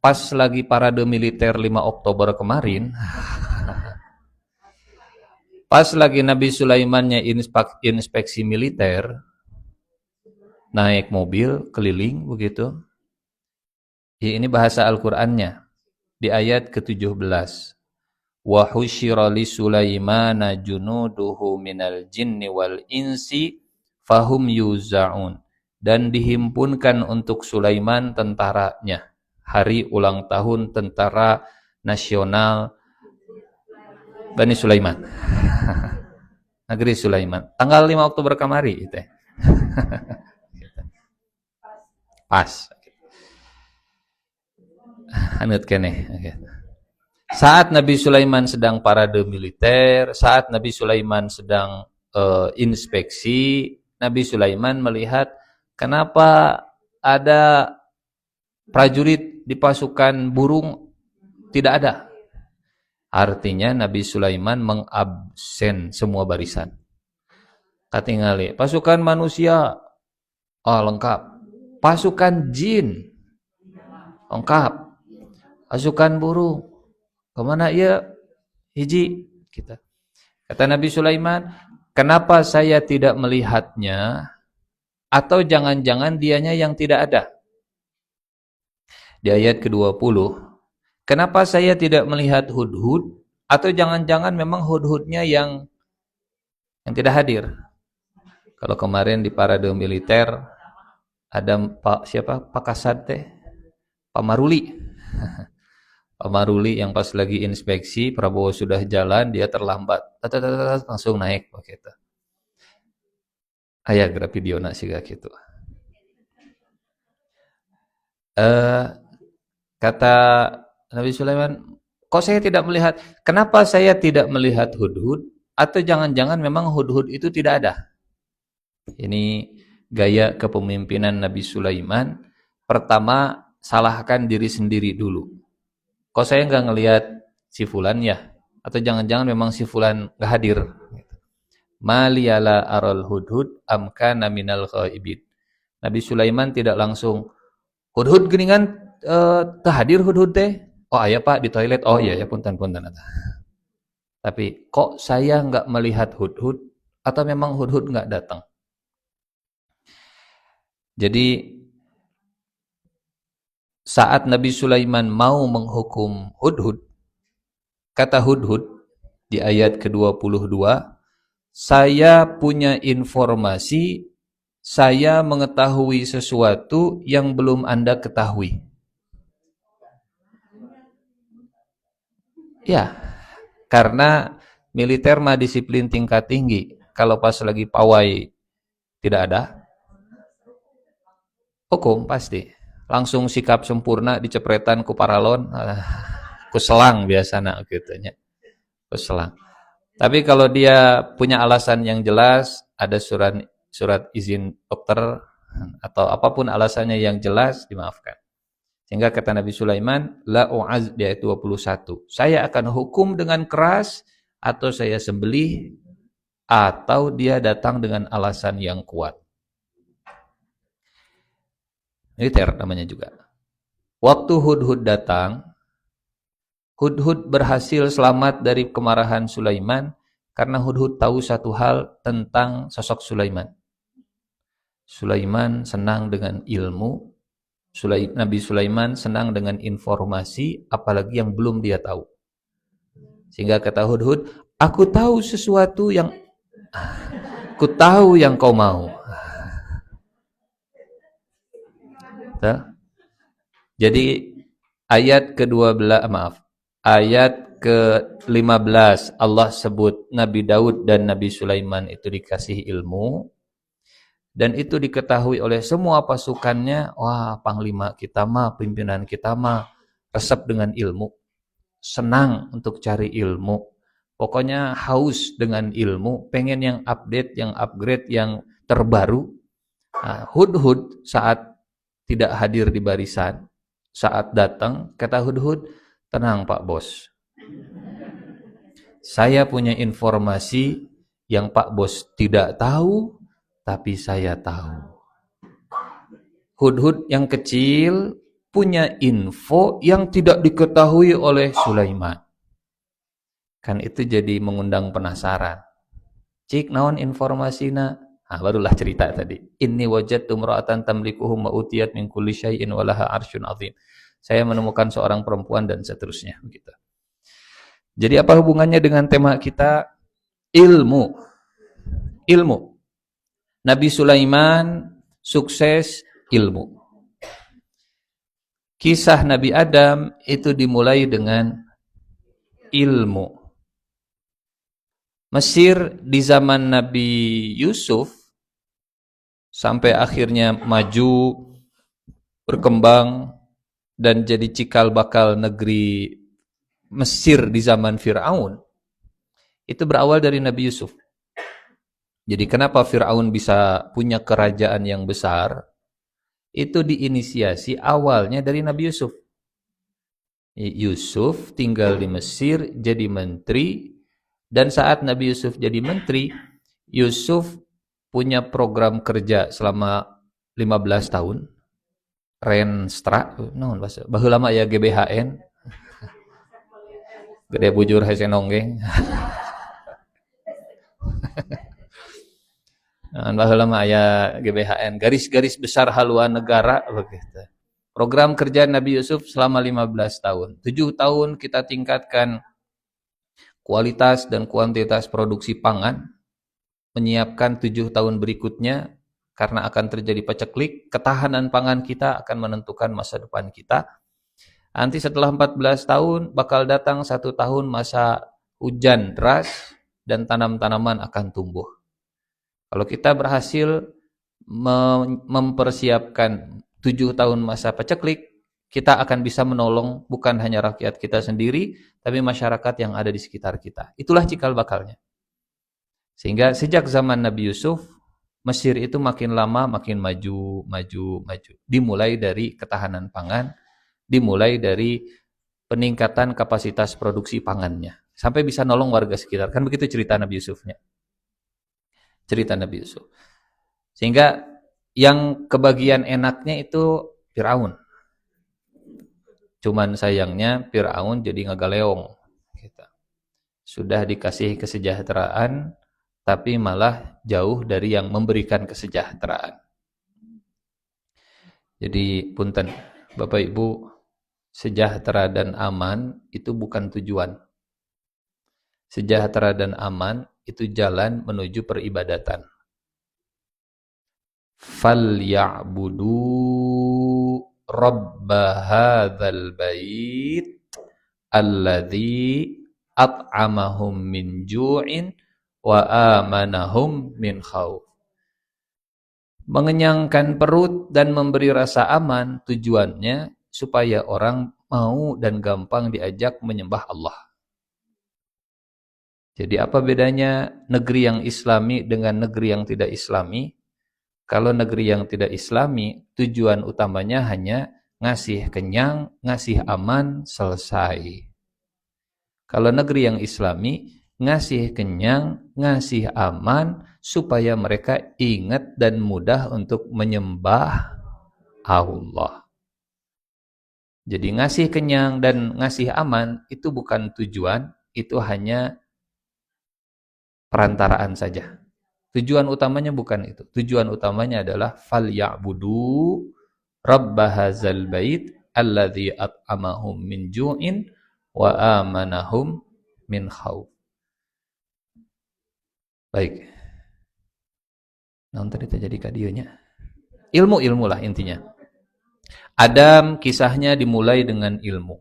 pas lagi parade militer 5 Oktober kemarin, pas lagi Nabi Sulaimannya inspeksi militer, naik mobil keliling begitu. Ya, ini bahasa Al-Qur'annya di ayat ke-17. Wa husyira li Sulaimana junuduhu minal jinni wal insi fahum yuzaun. Dan dihimpunkan untuk Sulaiman tentaranya. Hari ulang tahun Tentara Nasional Bani Sulaiman. Negeri Sulaiman. Tanggal 5 Oktober kemarin itu. Pas. Anut keneh. Saat Nabi Sulaiman sedang parade militer, saat Nabi Sulaiman sedang inspeksi, Nabi Sulaiman melihat kenapa ada prajurit di pasukan burung tidak ada. Artinya Nabi Sulaiman mengabsen semua barisan. Katingali, pasukan manusia lengkap. Pasukan jin lengkap. Pasukan burung kemana ya? Hiji kita. Kata Nabi Sulaiman, kenapa saya tidak melihatnya? Atau jangan-jangan dianya yang tidak ada? Di ayat ke-20, kenapa saya tidak melihat Hudhud? Atau jangan-jangan memang Hudhudnya yang tidak hadir? Kalau kemarin di parade militer ada Pak Kasad teh? Pak Maruli. Pak Maruli yang pas lagi inspeksi, Prabowo sudah jalan, dia terlambat. Langsung naik begitu. Aya geura videona siga kitu. Kata Nabi Sulaiman, kok saya tidak melihat? Kenapa saya tidak melihat Hudhud? Atau jangan-jangan memang Hudhud itu tidak ada? Ini gaya kepemimpinan Nabi Sulaiman. Pertama, salahkan diri sendiri dulu. Kok saya nggak ngelihat si Fulan ya? Atau jangan-jangan memang si Fulan nggak hadir? Maliyala aral Hudhud amkana minal ghaibin. Nabi Sulaiman tidak langsung Hudhud geuningan teu hadir Hudhud teh. Oh aya Pak di toilet. Oh iya ya punten-punten eta. Tapi kok saya nggak melihat Hudhud atau memang Hudhud nggak datang? Jadi saat Nabi Sulaiman mau menghukum Hudhud, kata Hudhud di ayat ke-22, saya punya informasi, saya mengetahui sesuatu yang belum Anda ketahui. Ya, karena militer mah disiplin tingkat tinggi. Kalau pas lagi pawai tidak ada, hukum pasti. Langsung sikap sempurna dicepretan ku paralon, ku selang biasana gitu nya. Ku selang. Tapi kalau dia punya alasan yang jelas, ada surat izin dokter atau apapun alasannya yang jelas, dimaafkan. Sehingga kata Nabi Sulaiman, la u'az di ayat 21. Saya akan hukum dengan keras atau saya sembelih atau dia datang dengan alasan yang kuat. Militer namanya juga. Waktu Hudhud datang, Hudhud berhasil selamat dari kemarahan Sulaiman Karena Hudhud tahu satu hal tentang sosok Sulaiman. Sulaiman senang dengan ilmu, Nabi Sulaiman senang dengan informasi, apalagi yang belum dia tahu. Sehingga kata Hudhud, aku tahu sesuatu yang aku tahu yang kau mau. Jadi ayat ke-12, ayat ke-15 Allah sebut Nabi Daud dan Nabi Sulaiman itu dikasih ilmu, dan itu diketahui oleh semua pasukannya. Wah, panglima kita mah, pimpinan kita mah resep dengan ilmu, senang untuk cari ilmu, pokoknya haus dengan ilmu, pengen yang update, yang upgrade, yang terbaru. Hudhud saat tidak hadir di barisan, saat datang, kata Hudhud, tenang Pak Bos, saya punya informasi yang Pak Bos tidak tahu, tapi saya tahu. Hudhud yang kecil punya info yang tidak diketahui oleh Sulaiman. Kan itu jadi mengundang penasaran. Cik naon informasina? Barulah cerita tadi. Inni wajadtu imra'atan tamlikuhum wa utiyat min kulli syai'in wa laha 'arsyun 'azim. Saya menemukan seorang perempuan dan seterusnya begitu. Jadi apa hubungannya dengan tema kita? Ilmu. Ilmu. Nabi Sulaiman sukses ilmu. Kisah Nabi Adam itu dimulai dengan ilmu. Mesir di zaman Nabi Yusuf sampai akhirnya maju, berkembang, dan jadi cikal bakal negeri Mesir di zaman Fir'aun, itu berawal dari Nabi Yusuf. Jadi kenapa Fir'aun bisa punya kerajaan yang besar? Itu diinisiasi awalnya dari Nabi Yusuf. Yusuf tinggal di Mesir, jadi menteri, dan saat Nabi Yusuf jadi menteri, Yusuf punya program kerja selama 15 tahun. Renstra, baheula mah ya GBHN. Gede bujur hese nonggeng. Baheula mah aya GBHN, garis-garis besar haluan negara begitu. Program kerja Nabi Yusuf selama 15 tahun. 7 tahun kita tingkatkan kualitas dan kuantitas produksi pangan, menyiapkan 7 tahun berikutnya karena akan terjadi paceklik, ketahanan pangan kita akan menentukan masa depan kita. Nanti setelah 14 tahun bakal datang 1 tahun masa hujan deras dan tanam-tanaman akan tumbuh. Kalau kita berhasil mempersiapkan 7 tahun masa paceklik, kita akan bisa menolong bukan hanya rakyat kita sendiri, tapi masyarakat yang ada di sekitar kita. Itulah cikal bakalnya. Sehingga sejak zaman Nabi Yusuf, Mesir itu makin lama makin maju. Dimulai dari ketahanan pangan, dimulai dari peningkatan kapasitas produksi pangannya, sampai bisa nolong warga sekitar. Kan begitu cerita Nabi Yusufnya. Cerita Nabi Yusuf. Sehingga yang kebagian enaknya itu Fir'aun. Cuman sayangnya Fir'aun jadi ngagaleong. Sudah dikasih kesejahteraan, tapi malah jauh dari yang memberikan kesejahteraan. Jadi punten, Bapak Ibu, sejahtera dan aman itu bukan tujuan. Sejahtera dan aman itu jalan menuju peribadatan. Falyabudu rabba hadzal bait alladzi at'amahum min ju'in wa amanahum min khauf. Mengenyangkan perut dan memberi rasa aman tujuannya supaya orang mau dan gampang diajak menyembah Allah. Jadi apa bedanya negeri yang islami dengan negeri yang tidak islami? Kalau negeri yang tidak islami, tujuan utamanya hanya ngasih kenyang, ngasih aman, selesai. Kalau negeri yang islami, ngasih kenyang, ngasih aman, supaya mereka ingat dan mudah untuk menyembah Allah. Jadi ngasih kenyang dan ngasih aman itu bukan tujuan, itu hanya perantaraan saja. Tujuan utamanya bukan itu. Tujuan utamanya adalah falyabudu rabb hadzal bait alladzi at'amahum min ju'in wa amanahum min khauf. Baik. Naon tadi terjadi ka dieu nya? Ilmu-ilmu lah intinya. Adam kisahnya dimulai dengan ilmu.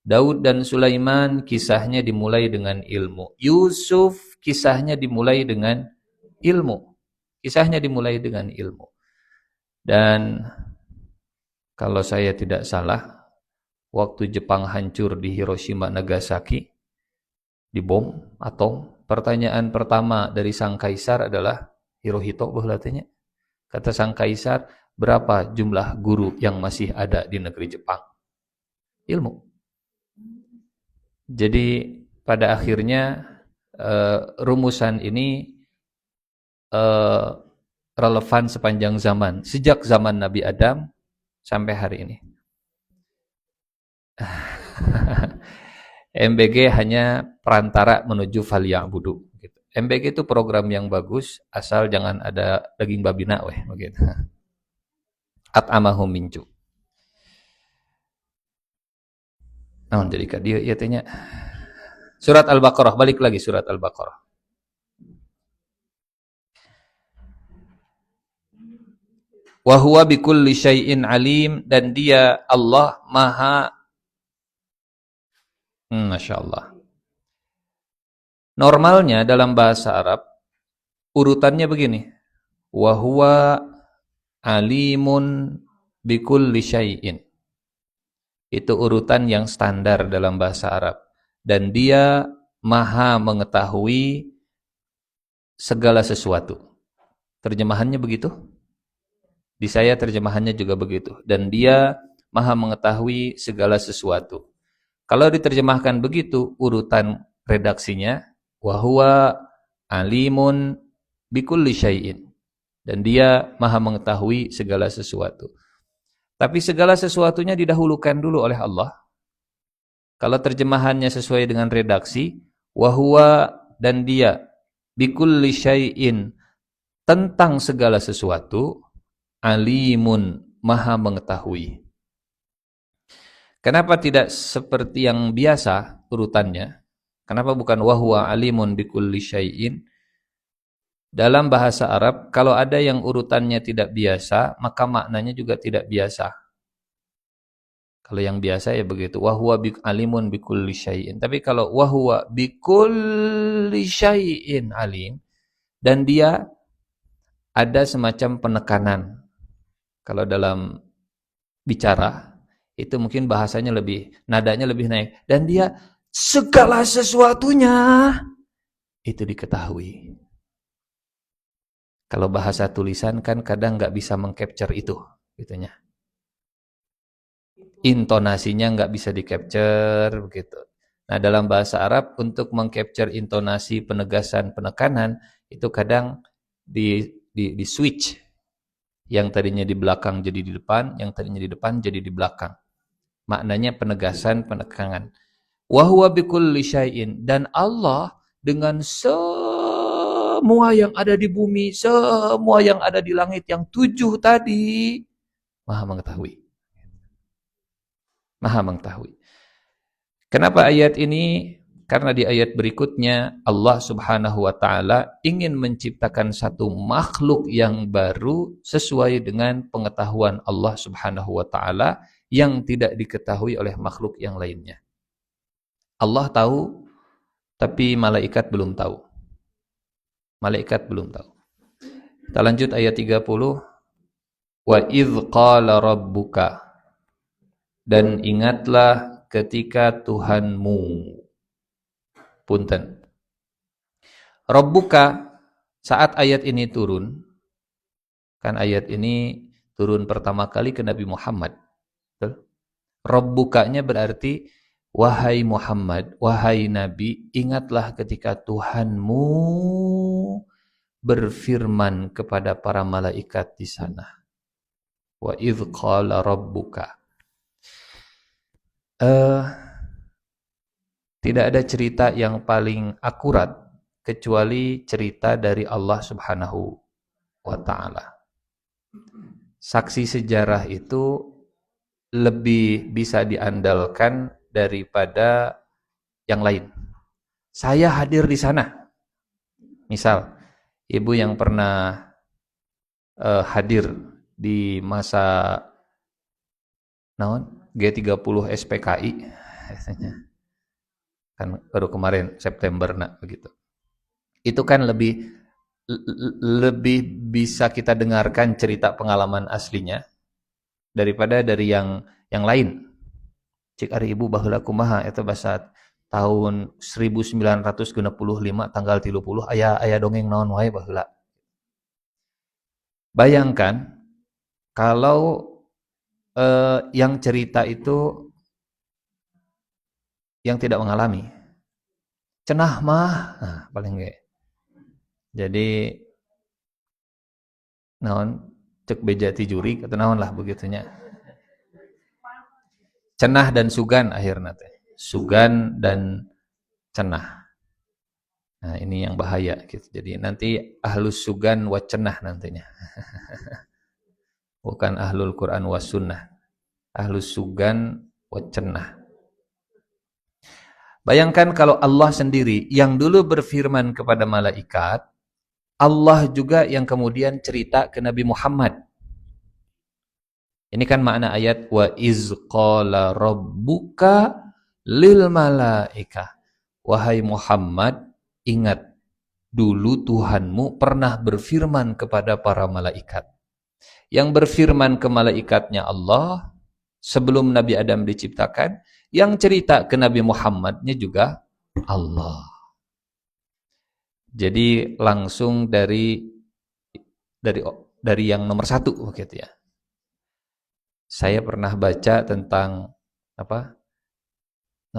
Daud dan Sulaiman kisahnya dimulai dengan ilmu. Yusuf kisahnya dimulai dengan ilmu. Kisahnya dimulai dengan ilmu. Dan kalau saya tidak salah, waktu Jepang hancur di Hiroshima Nagasaki, dibom atom, pertanyaan pertama dari sang kaisar adalah Hirohito bahlatanya. Kata sang kaisar, berapa jumlah guru yang masih ada di negeri Jepang? Ilmu. Jadi pada akhirnya rumusan ini relevan sepanjang zaman, sejak zaman Nabi Adam sampai hari ini. MBG hanya perantara menuju falyabudu. MBG itu program yang bagus, asal jangan ada daging babina weh begitu. At'amahum min ju'. Naon jadi ka dieu ieu teh nya. Surat Al-Baqarah, balik lagi surat Al-Baqarah. Wa huwa bikulli syai'in alim, dan dia Allah Maha Masya Allah. Normalnya dalam bahasa Arab urutannya begini. Wa huwa alimun bikulli syai'in. Itu urutan yang standar dalam bahasa Arab. Dan dia maha mengetahui segala sesuatu. Terjemahannya begitu? Di saya terjemahannya juga begitu. Dan dia maha mengetahui segala sesuatu. Kalau diterjemahkan begitu, urutan redaksinya wa huwa alimun bikulli syai'in. Dan dia maha mengetahui segala sesuatu. Tapi segala sesuatunya didahulukan dulu oleh Allah. Kalau terjemahannya sesuai dengan redaksi, wa huwa, dan dia bikulli syai'in, tentang segala sesuatu, alimun, maha mengetahui. Kenapa tidak seperti yang biasa urutannya? Kenapa bukan wa huwa alimun bikulli syai'in? Dalam bahasa Arab, kalau ada yang urutannya tidak biasa, maka maknanya juga tidak biasa. Kalau yang biasa ya begitu, wa huwa alimun bikulli syai'in. Tapi kalau wa huwa bikulli syai'in alim, dan dia ada semacam penekanan. Kalau dalam bicara, itu mungkin bahasanya lebih, nadanya lebih naik. Dan dia segala sesuatunya itu diketahui. Kalau bahasa tulisan kan kadang nggak bisa mengcapture itu, gitunya. Intonasinya nggak bisa di-capture begitu. Nah, dalam bahasa Arab untuk mengcapture intonasi, penegasan, penekanan itu kadang di switch. Yang tadinya di belakang jadi di depan, yang tadinya di depan jadi di belakang. Maknanya penegasan, penekanan. Wa huwa bikulli syai'in, dan Allah dengan semua yang ada di bumi, semua yang ada di langit, yang 7 tadi, maha mengetahui. Maha mengetahui. Kenapa ayat ini? Karena di ayat berikutnya Allah Subhanahu wa taala ingin menciptakan satu makhluk yang baru sesuai dengan pengetahuan Allah Subhanahu wa taala yang tidak diketahui oleh makhluk yang lainnya. Allah tahu, tapi malaikat belum tahu. Malaikat belum tahu. Kita lanjut ayat 30. Wa idz qala rabbuka, dan ingatlah ketika Tuhanmu. Punten. Rabbuka, saat ayat ini turun, kan ayat ini turun pertama kali ke Nabi Muhammad. Betul? Rabbukanya berarti, wahai Muhammad, wahai Nabi, ingatlah ketika Tuhanmu berfirman kepada para malaikat di sana. Wa idz qala rabbuka. Tidak ada cerita yang paling akurat kecuali cerita dari Allah Subhanahu wa taala. Saksi sejarah itu lebih bisa diandalkan daripada yang lain. Saya hadir di sana. Misal, ibu yang pernah hadir di masa G30 SPKI kan baru kemarin September begitu. Itu kan lebih bisa kita dengarkan cerita pengalaman aslinya daripada dari yang lain. Cik ari ibu baheula kumaha eta basa tahun 1965 tanggal 30 aya dongeng naon wae baheula. Bayangkan kalau yang cerita itu yang tidak mengalami. Cenah mah, nah, paling ge. Jadi naon cek beja ti juri atau naon lah begitunya. Cenah dan sugan akhirnya teh. Sugan dan cenah. Nah, ini yang bahaya gitu. Jadi nanti ahlus sugan wa cenah nantinya. Bukan ahlul Quran wa sunnah. Ahlus sugan wa cenah. Bayangkan kalau Allah sendiri yang dulu berfirman kepada malaikat, Allah juga yang kemudian cerita ke Nabi Muhammad. Ini kan makna ayat wa iz qala rabbuka lil malaika. Wahai Muhammad, ingat dulu Tuhanmu pernah berfirman kepada para malaikat. Yang berfirman ke malaikatnya Allah sebelum Nabi Adam diciptakan, yang cerita ke Nabi Muhammadnya juga Allah. Jadi langsung dari yang nomor satu gitu ya. Saya pernah baca tentang apa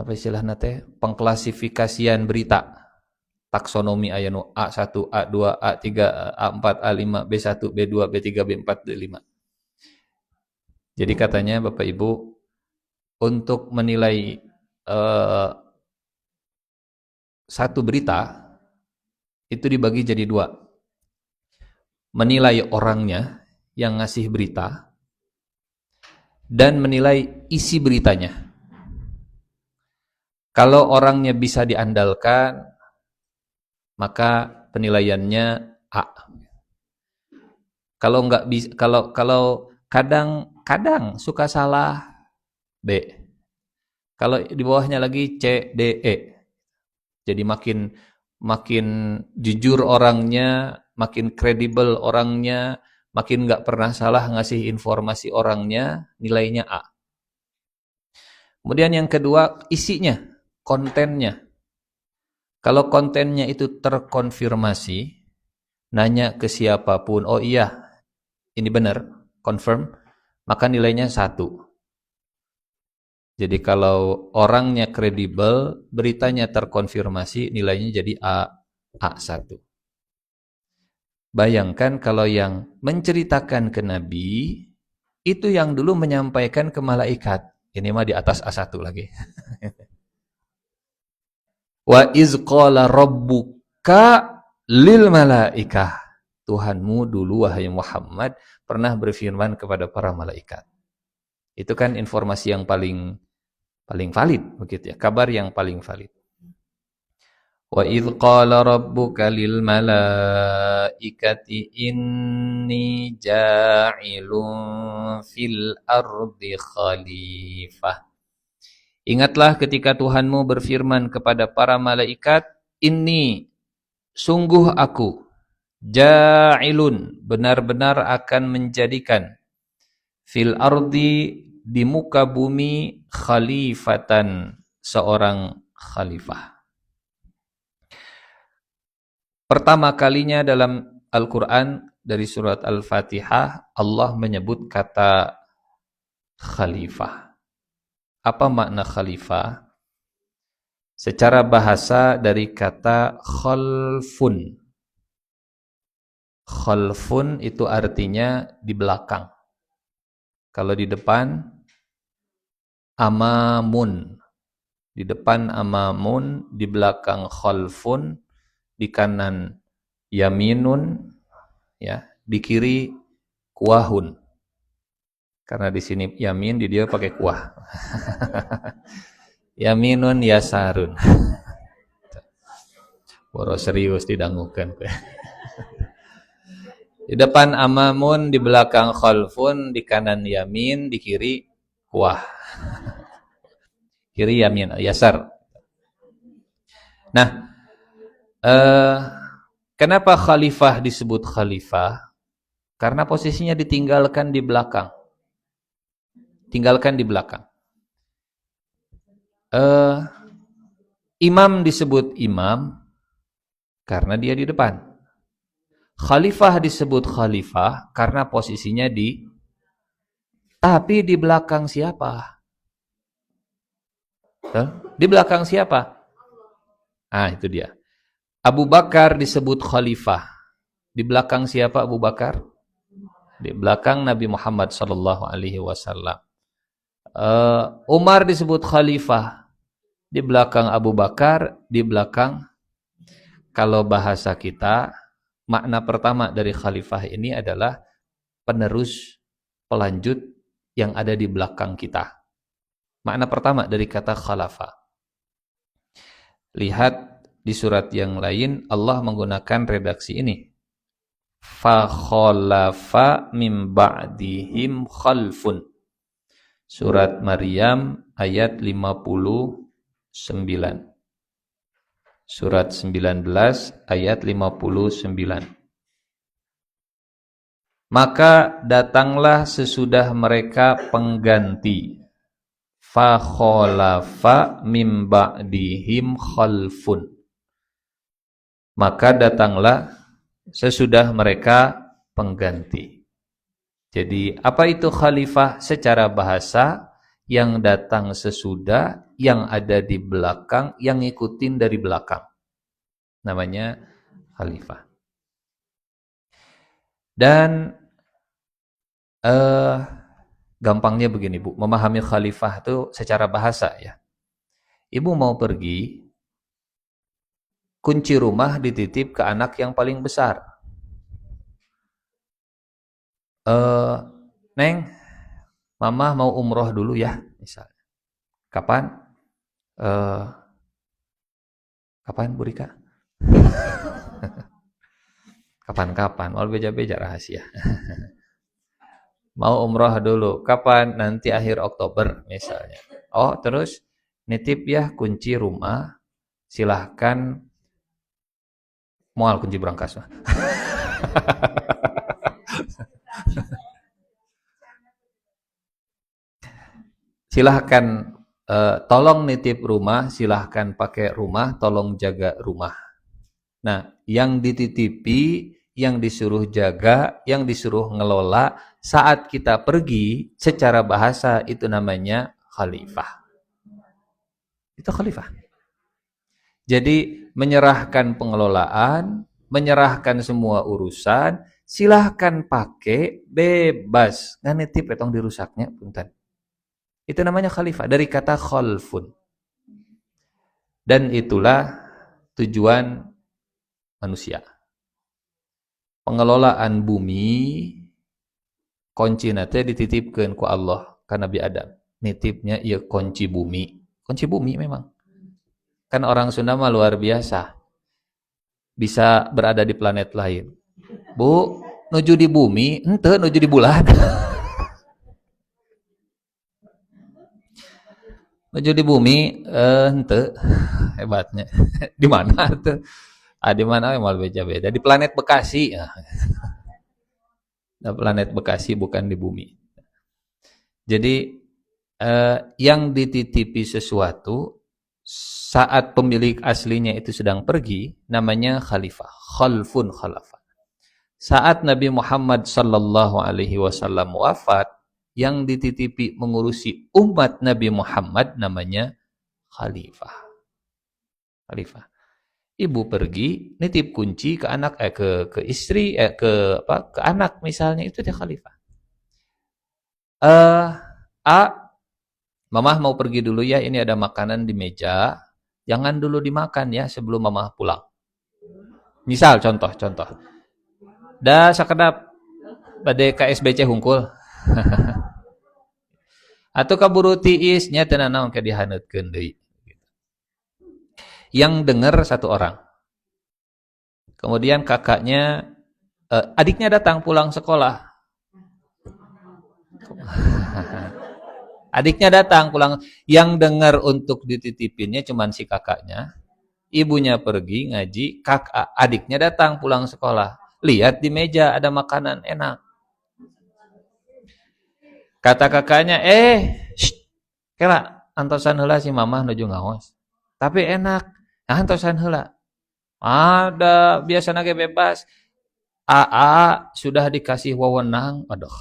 istilahnya teh pengklasifikasian berita. Taksonomi aya nu A1, A2, A3, A4, A5, B1, B2, B3, B4, B5. Jadi katanya Bapak Ibu untuk menilai satu berita itu dibagi jadi dua. Menilai orangnya yang ngasih berita dan menilai isi beritanya. Kalau orangnya bisa diandalkan, maka penilaiannya A. Kalau enggak bisa, kalau kadang suka salah, B. Kalau di bawahnya lagi C, D, E. Jadi makin jujur orangnya, makin kredibel orangnya, makin enggak pernah salah ngasih informasi orangnya, nilainya A. Kemudian yang kedua, isinya, kontennya. Kalau kontennya itu terkonfirmasi, nanya ke siapapun, oh iya, ini benar, confirm, maka nilainya 1. Jadi kalau orangnya kredibel, beritanya terkonfirmasi, nilainya jadi A1. Bayangkan kalau yang menceritakan ke Nabi, itu yang dulu menyampaikan ke malaikat. Ini mah di atas A1 lagi. Wa iz qala rabbuka lil malaikah. Tuhanmu dulu wahai Muhammad pernah berfirman kepada para malaikat. Itu kan informasi yang paling valid begitu ya, kabar yang paling valid. Wa iz qala rabbuka lil malaikati inni ja'ilun fil ardi khalifah. Ingatlah ketika Tuhanmu berfirman kepada para malaikat, inni sungguh aku ja'ilun benar-benar akan menjadikan fil ardi di muka bumi khalifatan seorang khalifah. Pertama kalinya dalam Al-Quran dari surat Al-Fatihah Allah menyebut kata khalifah. Apa makna khalifah? Secara bahasa dari kata khalfun. Khalfun itu artinya di belakang. Kalau di depan amamun. Di depan amamun, di belakang khalfun, di kanan yaminun, ya, di kiri kuahun. Karena di sini yamin, di dia pakai kuah. Yaminun yasarun. Boro serius didangukan. Di depan amamun, di belakang khalfun, di kanan yamin, di kiri kuah. Kiri yamin yasar. Nah, kenapa khalifah disebut khalifah? Karena posisinya ditinggalkan di belakang. Tinggalkan di belakang. Imam disebut imam karena dia di depan. Khalifah disebut khalifah karena posisinya tapi di belakang siapa? Di belakang siapa? Ah, itu dia. Abu Bakar disebut khalifah. Di belakang siapa Abu Bakar? Di belakang Nabi Muhammad sallallahu alaihi wasallam. Umar disebut khalifah. Di belakang Abu Bakar, di belakang, kalau bahasa kita, makna pertama dari khalifah ini adalah penerus, pelanjut yang ada di belakang kita. Makna pertama dari kata khalafah. Lihat di surat yang lain Allah menggunakan redaksi ini. Fa khalafa mim ba'dihim khalfun. Surat Maryam ayat 59. Surat 19 ayat 59. Maka datanglah sesudah mereka pengganti. Fa khalafa mim ba'dihim khalfun. Maka datanglah sesudah mereka pengganti. Jadi apa itu khalifah secara bahasa? Yang datang sesudah, yang ada di belakang, yang ngikutin dari belakang. Namanya khalifah. Dan gampangnya begini Bu, memahami khalifah itu secara bahasa ya. Ibu mau pergi, kunci rumah dititip ke anak yang paling besar. Neng, Mama mau umroh dulu ya, misalnya. Kapan? Kapan Bu Rika? Kapan-kapan, mau beja-beja rahasia. Mau umroh dulu, kapan? Nanti akhir Oktober misalnya. Oh, terus nitip ya kunci rumah, silahkan. Moal kunci berangkas. Silahkan tolong nitip rumah, silahkan pakai rumah, tolong jaga rumah. Nah, yang dititipi, yang disuruh jaga, yang disuruh ngelola, saat kita pergi, secara bahasa itu namanya khalifah. Itu khalifah. Jadi menyerahkan pengelolaan, menyerahkan semua urusan, silahkan pakai, bebas. Nggak nitip, etong dirusaknya, punten. Itu namanya khalifah, dari kata khalfun. Dan itulah tujuan manusia. Pengelolaan bumi, kunci nate dititipkan ku Allah, ke Nabi Adam. Nitipnya ya kunci bumi. Kunci bumi memang. Kan orang Sunda mah luar biasa. Bisa berada di planet lain. Bu, nuju di bumi, ente nuju di bulan. Nuju di bumi, ente hebatnya. Di mana tuh? Di mana mal beda-beda. Di planet Bekasi. Di planet Bekasi bukan di bumi. Jadi yang dititipi sesuatu saat pemilik aslinya itu sedang pergi, namanya khalifah. Khalfun khalafah. Saat Nabi Muhammad sallallahu alaihi wasallam wafat, yang dititipi mengurusi umat Nabi Muhammad namanya khalifah. Khalifah. Ibu pergi nitip kunci ke anak ke istri ke anak misalnya, itu dia khalifah. Mamah mau pergi dulu ya, ini ada makanan di meja. Jangan dulu dimakan ya sebelum mamah pulang. Misal contoh. Da sakedap bade ka SBC hungkul. Atau kaburu tiis nya teu naon ke dihaneutkeun deui. Yang dengar satu orang. Kemudian kakaknya adiknya datang pulang sekolah. Adiknya datang pulang, yang dengar untuk dititipinnya cuman si kakaknya. Ibunya pergi ngaji, adiknya datang pulang sekolah. Lihat di meja ada makanan enak. Kata kakaknya, kela antosan heula si mamah nuju ngaos. Tapi enak. Nah, antosan heula. Ada biasana ge bebas. AA sudah dikasih wewenang, aduh.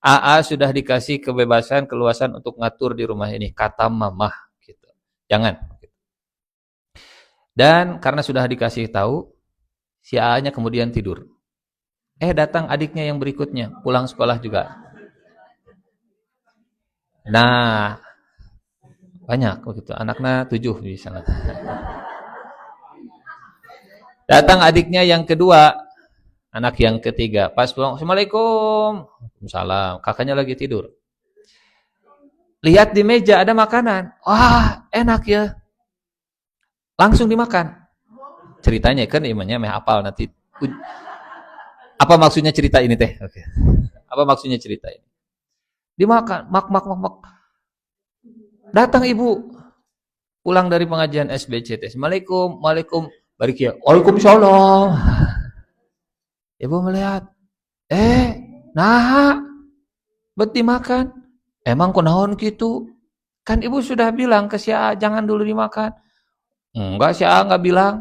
AA sudah dikasih kebebasan, keluasan untuk ngatur di rumah ini, kata mamah gitu. Jangan. Dan karena sudah dikasih tahu, si AA-nya kemudian tidur. Datang adiknya yang berikutnya, pulang sekolah juga. Nah, banyak begitu. Anaknya 7 di sana. Datang adiknya yang kedua, anak yang ketiga. Pas pulang, Assalamualaikum. Waalaikumsalam. Kakaknya lagi tidur. Lihat di meja ada makanan. Wah, enak ya. Langsung dimakan. Ceritanya kan imannya meh apal nanti. Apa maksudnya cerita ini teh? Oke. Apa maksudnya cerita ini? Dimakan, mak. Datang ibu pulang dari pengajian SBCT. Assalamualaikum, waalaikum, barik ya. Waalaikumsalam. Ibu melihat, nah, bet dimakan. Emang kunaon gitu? Kan ibu sudah bilang ke si AA jangan dulu dimakan. Enggak, si AA enggak bilang.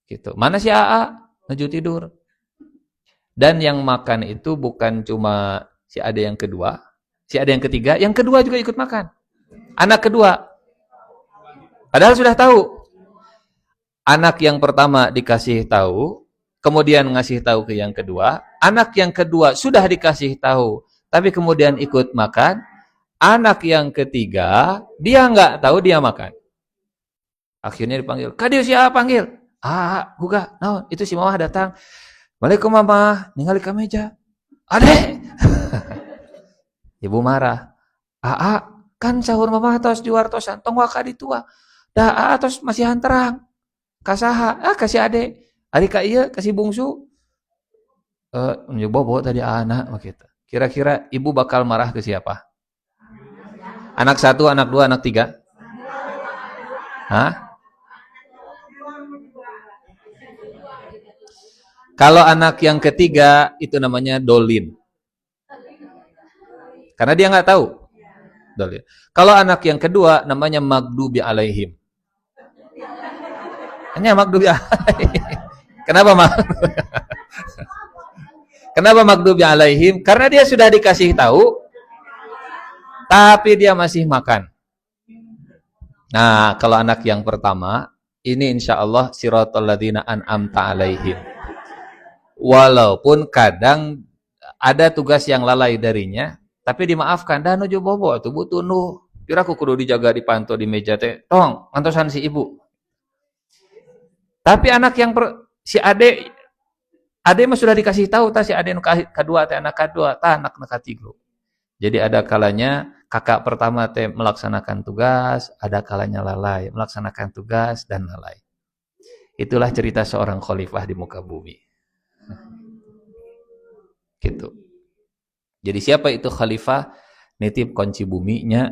Gitu. Mana si AA? Nuju tidur. Dan yang makan itu bukan cuma si ade yang kedua, si ade yang ketiga, yang kedua juga ikut makan. Anak kedua. Padahal sudah tahu. Anak yang pertama dikasih tahu, kemudian ngasih tahu ke yang kedua. Anak yang kedua sudah dikasih tahu, tapi kemudian ikut makan. Anak yang ketiga, dia nggak tahu dia makan. Akhirnya dipanggil. Kadieu si AA panggil. Buka. No, itu si mamah datang. Waalaikum mamah, ningali ka meja. Ade. Ibu marah. Kan sahur mamah tos diwartosan, tong waka ditua. Da tos masih hanterang. Kasaha? Kasih ade. Ari ka ieu kasih bungsu. Bobo tadi anak begitu. Kira-kira ibu bakal marah ke siapa? Anak 1, anak 2, anak 3? Hah? Kalau anak yang ketiga itu namanya dolin. Karena dia nggak tahu. Dolin. Kalau anak yang kedua namanya magdubi alaihim. Hanya magdubi alaihim. Kenapa magdubi alaihim? Karena dia sudah dikasih tahu, tapi dia masih makan. Nah, kalau anak yang pertama, ini insya Allah siratal ladzina an'amta alaihim. Walaupun kadang ada tugas yang lalai darinya, tapi dimaafkan. Dan nuju bobo tuh butuh nuh. Kira aku kudu dijaga dipantau di meja teh. Tong, antosan si ibu. Tapi anak yang si ade mah sudah dikasih tahu si ade nu kedua teh anak kedua, anak katilu. Jadi ada kalanya kakak pertama teh melaksanakan tugas, ada kalanya lalai melaksanakan tugas dan lalai. Itulah cerita seorang khalifah di muka bumi. Gitu. Jadi siapa itu khalifah? Nitip kunci buminya,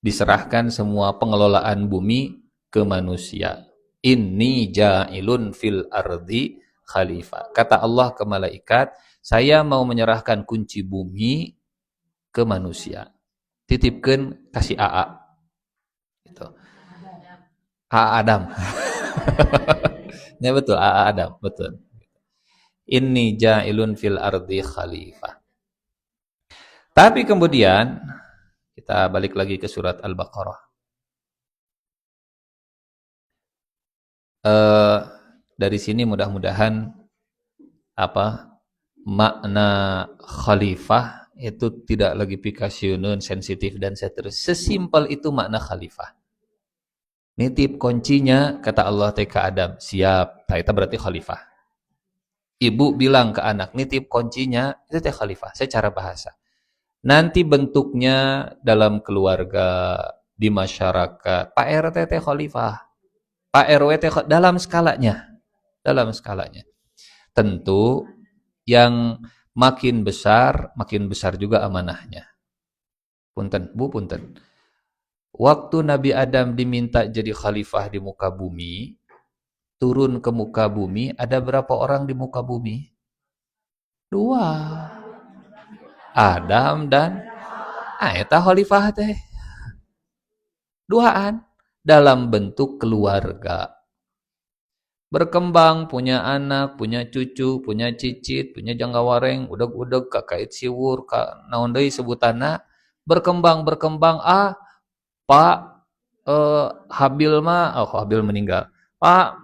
diserahkan semua pengelolaan bumi ke manusia. Inni ja'ilun fil ardi khalifah. Kata Allah ke malaikat, saya mau menyerahkan kunci bumi ke manusia. Titipkan kasih AA. Gitu. AA Adam. Ya betul, AA Adam, betul. Inni ja'ilun fil ardi khalifah. Tapi kemudian kita balik lagi ke surat Al-Baqarah. Dari sini mudah-mudahan makna khalifah itu tidak lagi pikasyunun, sensitif dan seterusnya. Sesimpel itu makna khalifah. Nitip kuncinya, kata Allah teh ke Adam, siap. Nah, itu berarti khalifah. Ibu bilang ke anak, nitip kuncinya, itu teh khalifah, secara bahasa. Nanti bentuknya dalam keluarga, di masyarakat, Pak RT teh khalifah, Pak RW teh dalam skalanya, dalam skalanya. Tentu yang makin besar juga amanahnya. Punten, Bu, punten. Waktu Nabi Adam diminta jadi khalifah di muka bumi, turun ke muka bumi, ada berapa orang di muka bumi? Dua. Adam dan eta khalifah teh. Duaan dalam bentuk keluarga. Berkembang, punya anak, punya cucu, punya cicit, punya janggawareng, udeg-udeg, kakait siwur, naon deui sebutanna, berkembang, Pak Habil mah, oh Habil meninggal. Pak,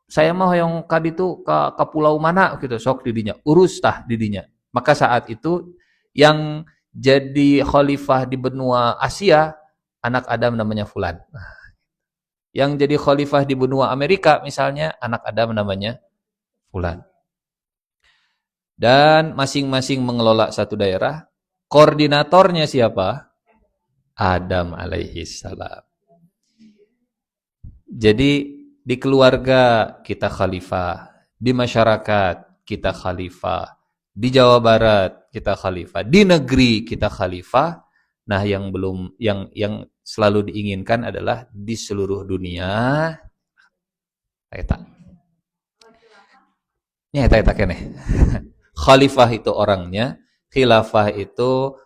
saya mah hoyong ka ditu ka pulau mana gitu, sok didinya, urus tah didinya. Maka saat itu yang jadi khalifah di benua Asia, anak Adam namanya Fulan. Yang jadi khalifah di benua Amerika misalnya, anak Adam namanya Fulan. Dan masing-masing mengelola satu daerah, koordinatornya siapa? Adam alaihi salam. Jadi di keluarga kita khalifah, di masyarakat kita khalifah, di Jawa Barat kita khalifah, di negeri kita khalifah. Nah, yang belum yang selalu diinginkan adalah di seluruh dunia. Eta. Nya eta keneh. Khalifah itu orangnya, khilafah itu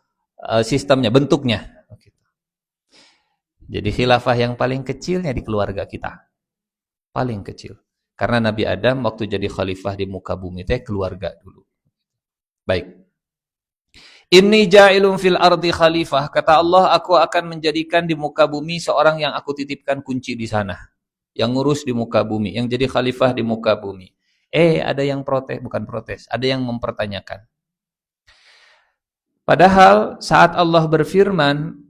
sistemnya, bentuknya. Jadi khilafah yang paling kecilnya di keluarga kita. Paling kecil. Karena Nabi Adam waktu jadi khalifah di muka bumi teh keluarga dulu. Baik. Inni ja'ilun fil ardi khalifah. Kata Allah, aku akan menjadikan di muka bumi seorang yang aku titipkan kunci di sana. Yang ngurus di muka bumi, yang jadi khalifah di muka bumi. Ada yang protes, bukan protes, ada yang mempertanyakan. Padahal saat Allah berfirman,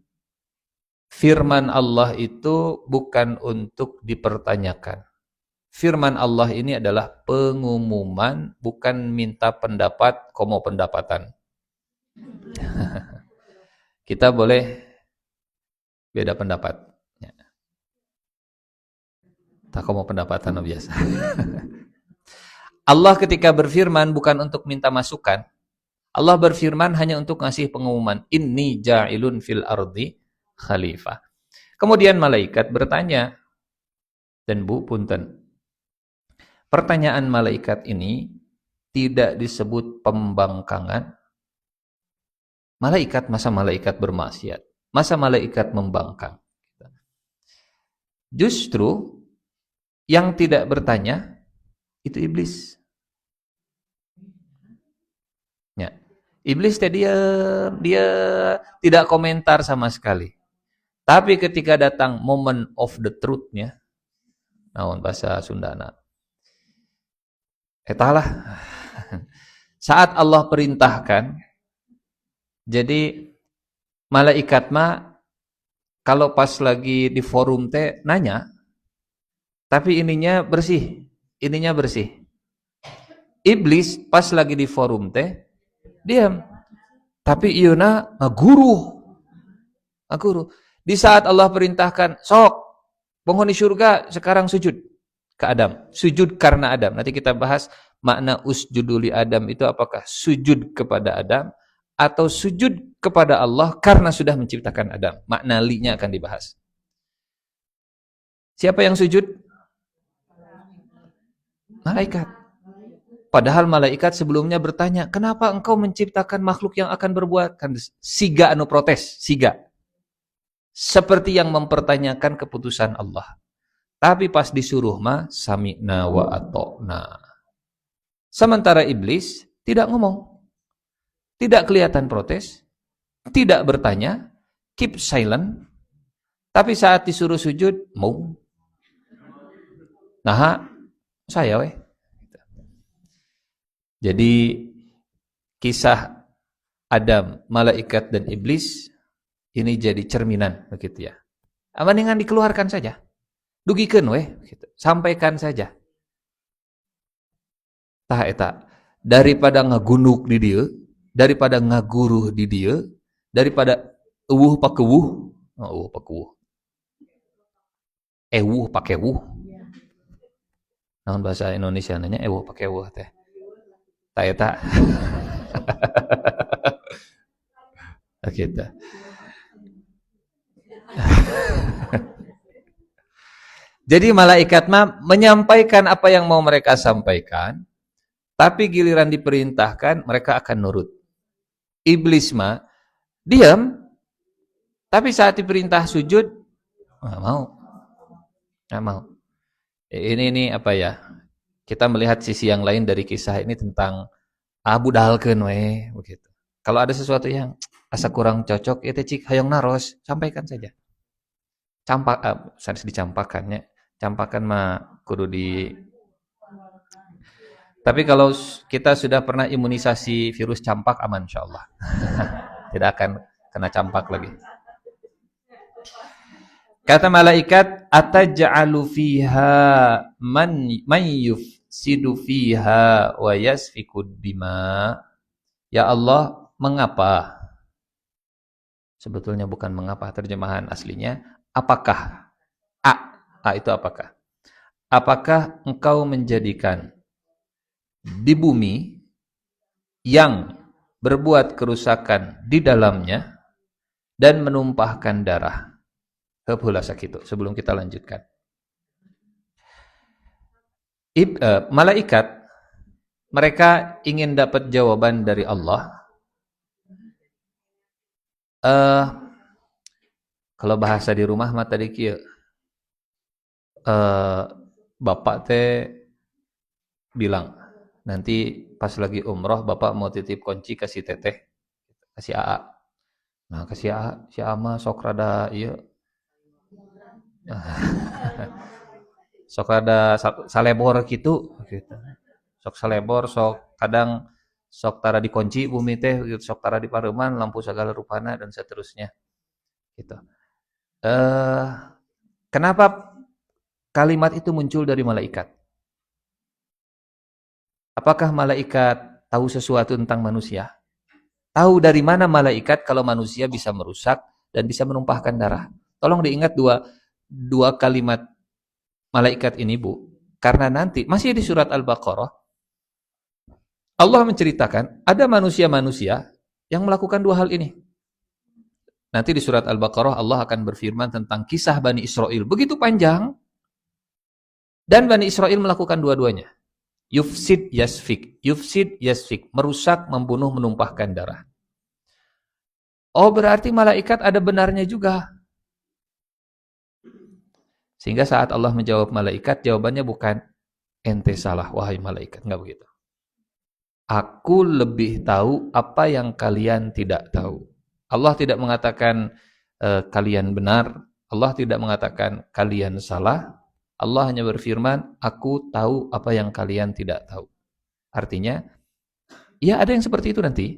firman Allah itu bukan untuk dipertanyakan. Firman Allah ini adalah pengumuman, bukan minta pendapat, komo pendapatan. Kita boleh beda pendapat. Tak komo pendapatan biasa. Allah ketika berfirman bukan untuk minta masukan. Allah berfirman hanya untuk ngasih pengumuman. Inni ja'ilun fil ardi khalifah. Kemudian malaikat bertanya, dan Bu punten, pertanyaan malaikat ini tidak disebut pembangkangan. Malaikat, masa malaikat bermaksiat? Masa malaikat membangkang? Justru yang tidak bertanya itu iblis. Ya. Iblis dia tidak komentar sama sekali. Tapi ketika datang moment of the truth-nya, naon bahasa Sundana, etalah saat Allah perintahkan, jadi malaikat mah kalau pas lagi di forum teh nanya, tapi ininya bersih. Iblis pas lagi di forum teh diam. Tapi ieuna ngaguru. Di saat Allah perintahkan, sok penghuni surga sekarang sujud ke Adam. Sujud karena Adam. Nanti kita bahas makna usjudu li Adam itu apakah sujud kepada Adam atau sujud kepada Allah karena sudah menciptakan Adam. Makna li-nya akan dibahas. Siapa yang sujud? Malaikat. Padahal malaikat sebelumnya bertanya, kenapa engkau menciptakan makhluk yang akan berbuat? Kan siga anu protes, siga. Seperti yang mempertanyakan keputusan Allah. Tapi pas disuruh mah, sami'na wa ato'na. Sementara iblis tidak ngomong. Tidak kelihatan protes, tidak bertanya, keep silent. Tapi saat disuruh sujud, mau. Nah, saya weh. Jadi kisah Adam, malaikat dan iblis ini jadi cerminan begitu ya. Mendingan dikeluarkan saja. Dugikeun weh, gitu. Sampaikan saja. Tah eta, daripada ngagunduk di dieu, daripada ngaguruh di dieu, daripada eueuh pakeuwuh, eueuh pakeuwuh. Ewuh pakeuwuh. Naon bahasa Indonesia nanya ewuh pakeuwuh teh. Tah eta. Gitu. Jadi malaikat mah menyampaikan apa yang mau mereka sampaikan, tapi giliran diperintahkan mereka akan nurut. Iblis mah diam, tapi saat diperintah sujud nggak mau, nggak mau. Ini apa ya? Kita melihat sisi yang lain dari kisah ini tentang budalkeun we begitu. Kalau ada sesuatu yang asa kurang cocok, itu cik hayong naros, sampaikan saja. Harus dicampakannya. Campakan mah kudu di. Tapi kalau kita sudah pernah imunisasi virus campak aman insyaallah. Tidak akan kena campak lagi. Kata malaikat, ataj'alu fiha man yufsidu fiha wa yasfikud dima. Ya Allah, mengapa? Sebetulnya bukan mengapa, terjemahan aslinya apakah? A itu apakah? Apakah engkau menjadikan di bumi yang berbuat kerusakan di dalamnya dan menumpahkan darah? Heula sakitu sebelum kita lanjutkan. Malaikat mereka ingin dapat jawaban dari Allah. Kalau bahasa di rumah mah tadi kieu. Bapak teh bilang, nanti pas lagi umroh bapak mau titip kunci kasih teteh, kasih AA. Nah, kasih AA, si AA mah sok rada ieu. Sok rada salebor gitu. Sok salebor, sok kadang sok tara dikunci bumi teh, sok tara di pareuman, lampu segala rupana dan seterusnya. Gitu. Kenapa kalimat itu muncul dari malaikat? Apakah malaikat tahu sesuatu tentang manusia? Tahu dari mana malaikat kalau manusia bisa merusak dan bisa menumpahkan darah? Tolong diingat dua kalimat malaikat ini, Bu. Karena nanti, masih di surat Al-Baqarah, Allah menceritakan ada manusia-manusia yang melakukan dua hal ini. Nanti di surat Al-Baqarah Allah akan berfirman tentang kisah Bani Israel. Begitu panjang. Dan Bani Israel melakukan dua-duanya. Yufsid yasfik. Yufsid yasfik. Merusak, membunuh, menumpahkan darah. Oh, berarti malaikat ada benarnya juga. Sehingga saat Allah menjawab malaikat, jawabannya bukan ente salah, wahai malaikat. Enggak begitu. Aku lebih tahu apa yang kalian tidak tahu. Allah tidak mengatakan kalian benar. Allah tidak mengatakan kalian salah. Allah hanya berfirman, aku tahu apa yang kalian tidak tahu. Artinya, ya ada yang seperti itu nanti.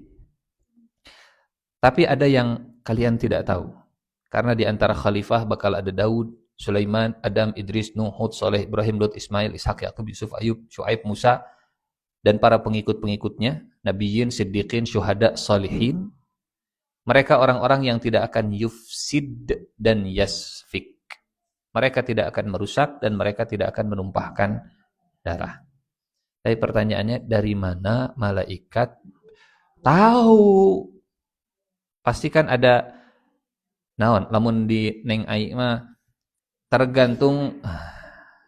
Tapi ada yang kalian tidak tahu. Karena di antara khalifah bakal ada Daud, Sulaiman, Adam, Idris, Nuh, Hud, Saleh, Ibrahim, Lut, Ismail, Ishak, Yaqub, Yusuf, Ayub, Syuaib, Musa, dan para pengikut-pengikutnya, Nabiyyin, Siddiqin, Syuhada, Salihin. Mereka orang-orang yang tidak akan yufsid dan yasfik. Mereka tidak akan merusak dan mereka tidak akan menumpahkan darah. Tapi pertanyaannya, dari mana malaikat tahu? Pastikan ada naon, lamun di neng ai mah tergantung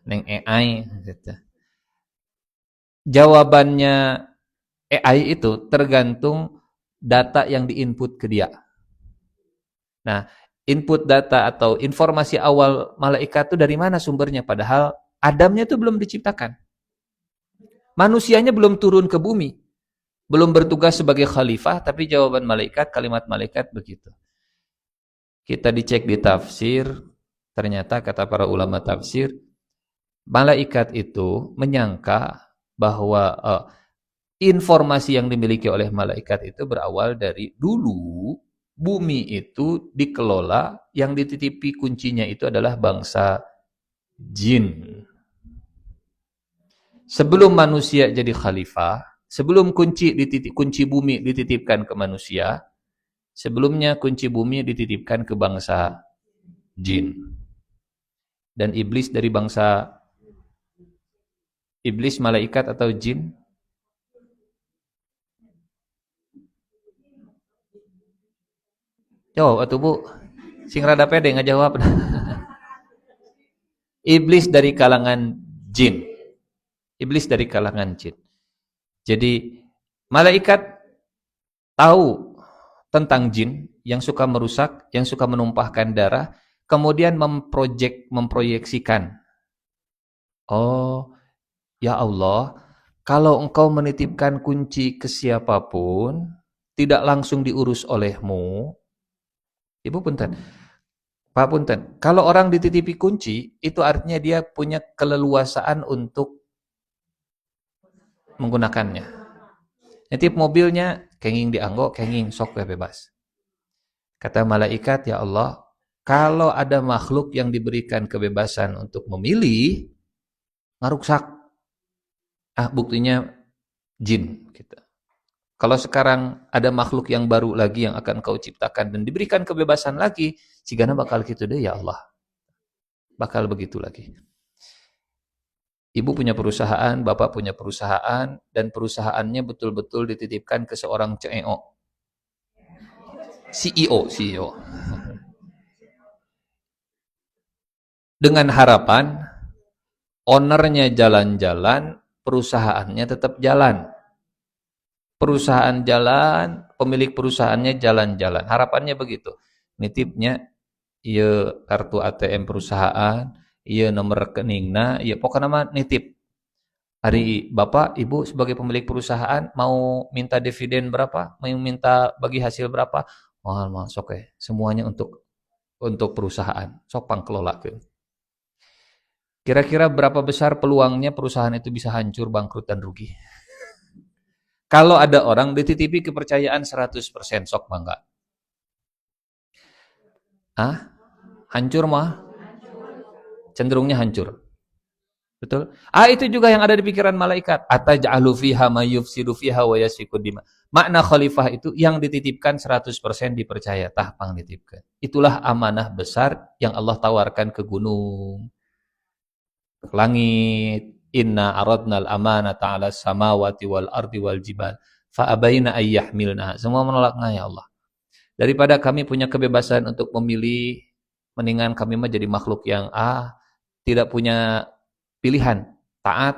neng AI gitu. Jawabannya AI itu tergantung data yang diinput ke dia. Nah, input data atau informasi awal malaikat itu dari mana sumbernya? Padahal Adamnya itu belum diciptakan. Manusianya belum turun ke bumi. Belum bertugas sebagai khalifah, tapi jawaban malaikat, kalimat malaikat begitu. Kita dicek di tafsir, ternyata kata para ulama tafsir, malaikat itu menyangka bahwa informasi yang dimiliki oleh malaikat itu berawal dari dulu Bumi itu dikelola, yang dititipi kuncinya itu adalah bangsa jin. Sebelum manusia jadi khalifah, sebelum kunci bumi dititipkan ke manusia, sebelumnya kunci bumi dititipkan ke bangsa jin. Dan iblis dari bangsa iblis, malaikat atau jin? Jawab atuh Bu. Sing rada pede ngajawab. Iblis dari kalangan jin. Iblis dari kalangan jin. Jadi malaikat tahu tentang jin yang suka merusak, yang suka menumpahkan darah, kemudian memproyeksikan. Oh, ya Allah, kalau engkau menitipkan kunci ke siapapun, tidak langsung diurus olehmu. Ibu punten, Pak punten, kalau orang dititipi kunci, itu artinya dia punya keleluasaan untuk menggunakannya. Nitip mobilnya, kenging dianggo, kenging sok bebas. Kata malaikat, ya Allah, kalau ada makhluk yang diberikan kebebasan untuk memilih, ngaruksak. Buktinya jin. Gitu. Kalau sekarang ada makhluk yang baru lagi yang akan kau ciptakan dan diberikan kebebasan lagi, sigana bakal gitu deh ya Allah. Bakal begitu lagi. Ibu punya perusahaan, bapak punya perusahaan, dan perusahaannya betul-betul dititipkan ke seorang CEO. CEO. Dengan harapan, ownernya jalan-jalan, perusahaannya tetap jalan. Perusahaan jalan, pemilik perusahaannya jalan-jalan. Harapannya begitu. Nitipnya, iya kartu ATM perusahaan, iya nomor rekeningna, iya pokoknya mah nitip. Hari Bapak, Ibu sebagai pemilik perusahaan mau minta dividen berapa? Mau minta bagi hasil berapa? Mahal sok semuanya untuk perusahaan. Sok pangkelolakeun. Kira-kira berapa besar peluangnya perusahaan itu bisa hancur, bangkrut dan rugi? Kalau ada orang dititipi kepercayaan 100%, sok bangga. Hancur mah? Cenderungnya hancur. Betul? Itu juga yang ada di pikiran malaikat. Ataj'alu fiha may yufsidu fiha wa yasfiku dima. Makna khalifah itu yang dititipkan 100% dipercaya, tah pang dititipkan. Itulah amanah besar yang Allah tawarkan ke gunung, ke langit. Inna aradnal amanata 'alas samawati wal ardi wal jibal fa abaina ayyahmilna. Semua menolaknya ya Allah. Daripada kami punya kebebasan untuk memilih, mendingan kami mah jadi makhluk yang tidak punya pilihan, taat.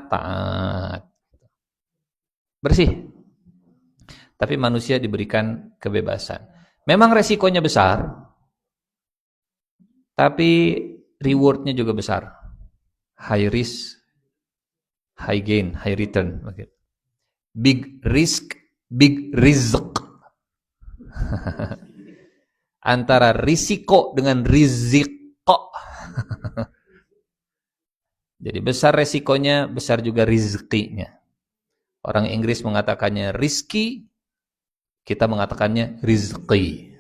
Bersih. Tapi manusia diberikan kebebasan. Memang resikonya besar, tapi rewardnya juga besar. High risk, high gain, high return. Big risk, big rizq. Antara risiko dengan riziko. Jadi besar resikonya, besar juga rizkinya. Orang Inggris mengatakannya risky, kita mengatakannya rizki.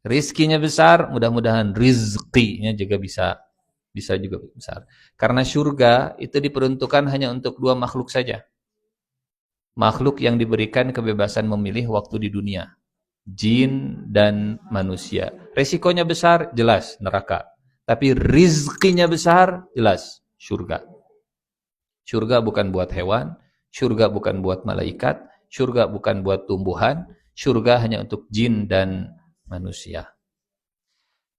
Rizkinya besar, mudah-mudahan rizkinya juga bisa juga besar. Karena surga itu diperuntukkan hanya untuk dua makhluk saja. Makhluk yang diberikan kebebasan memilih waktu di dunia. Jin dan manusia. Resikonya besar, jelas neraka. Tapi rizkinya besar, jelas surga. Surga bukan buat hewan, surga bukan buat malaikat, surga bukan buat tumbuhan, surga hanya untuk jin dan manusia.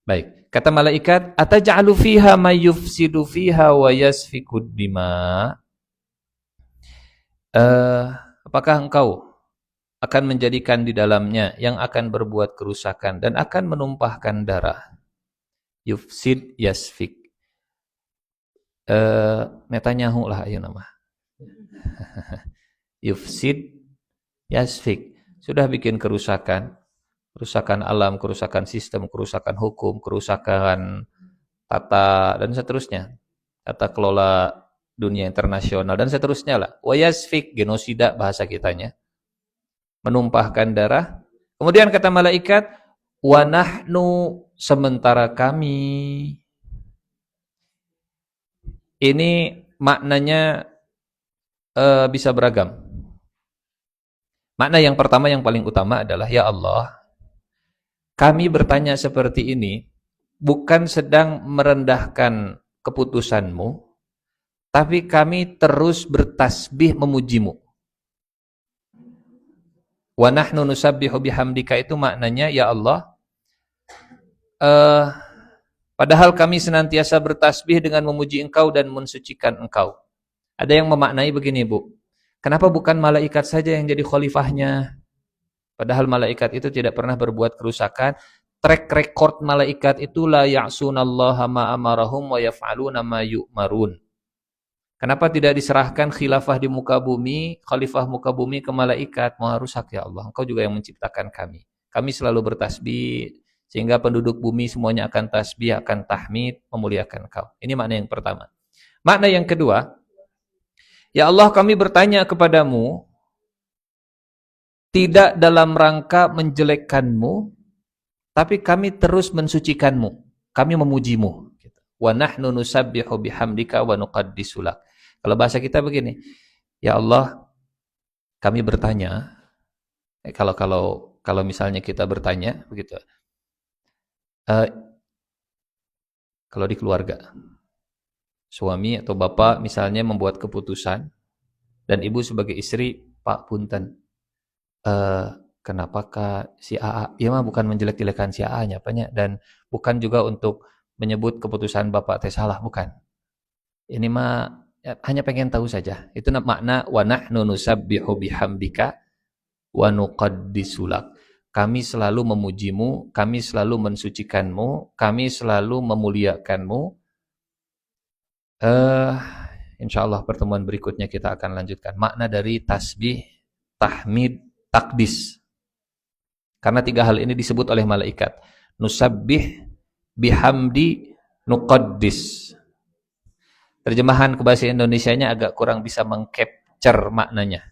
Baik, kata malaikat, ataj'alu fiha may yufsidu fiha wa yasfikud dima. Apakah engkau akan menjadikan di dalamnya yang akan berbuat kerusakan dan akan menumpahkan darah? Yufsid yasfik. Netanyahu lah ayo nama. Yufsid yasfik. Sudah bikin kerusakan alam, kerusakan sistem, kerusakan hukum, kerusakan tata dan seterusnya. Tata kelola dunia internasional dan seterusnya lah. Wa yasfik, genosida bahasa kitanya. Menumpahkan darah Kemudian kata malaikat, wa nahnu, sementara kami. Ini maknanya bisa beragam. Makna yang pertama yang paling utama adalah, ya Allah, kami bertanya seperti ini bukan sedang merendahkan keputusanmu, tapi kami terus bertasbih memujimu. Wa nahnu nusabbihu bihamdika itu maknanya, ya Allah, padahal kami senantiasa bertasbih dengan memuji Engkau dan mensucikan Engkau. Ada yang memaknai begini, Bu. Kenapa bukan malaikat saja yang jadi khalifahnya? Padahal malaikat itu tidak pernah berbuat kerusakan. Track record malaikat itu la ya'sunallaha ma amarahum wa yaf'aluna ma yu'marun. Kenapa tidak diserahkan khilafah di muka bumi, khalifah muka bumi ke malaikat? Mau rusak ya Allah, Engkau juga yang menciptakan kami. Kami selalu bertasbih, sehingga penduduk bumi semuanya akan tasbih, akan tahmid, memuliakan Engkau. Ini makna yang pertama. Makna yang kedua, ya Allah, kami bertanya kepadamu, tidak dalam rangka menjelekkanmu, tapi kami terus mensucikanmu. Kami memujimu. Wa nahnu nusabbihu bihamdika wa nuqaddisu lak. Kalau bahasa kita begini, ya Allah, kami bertanya, kalau misalnya kita bertanya begitu, kalau di keluarga, suami atau bapak misalnya membuat keputusan, dan ibu sebagai istri, Pak punten, kenapakah si AA, ya mah bukan menjelek-jelekan si AA-nya, dan bukan juga untuk menyebut keputusan bapak teh salah, bukan. Ini mah ya, hanya pengen tahu saja. Itu makna wa nahnu nusabbihu bihamdika wa nuqaddisu lak. Kami selalu memujimu, kami selalu mensucikanmu, kami selalu memuliakanmu. Insyaallah pertemuan berikutnya kita akan lanjutkan makna dari tasbih, tahmid, takdis. Karena 3 hal ini disebut oleh malaikat. Nusabbih, bihamdi, nuqaddis. Terjemahan ke bahasa Indonesianya agak kurang bisa mengcapture maknanya.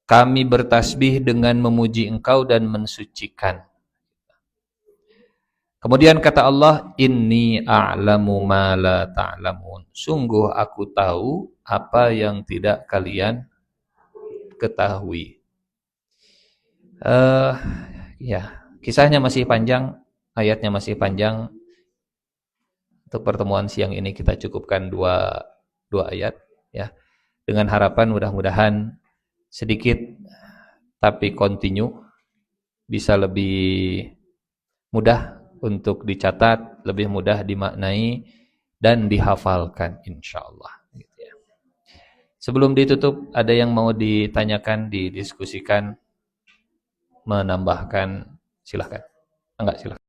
Kami bertasbih dengan memuji Engkau dan mensucikan. Kemudian kata Allah, inni a'lamu ma la ta'lamun. Sungguh aku tahu apa yang tidak kalian ketahui. Ya, kisahnya masih panjang, ayatnya masih panjang. Untuk pertemuan siang ini kita cukupkan dua ayat, ya. Dengan harapan mudah-mudahan sedikit tapi continue bisa lebih mudah untuk dicatat, lebih mudah dimaknai dan dihafalkan insyaallah. Gitu ya. Sebelum ditutup, ada yang mau ditanyakan, didiskusikan, menambahkan, silahkan. Enggak, silahkan.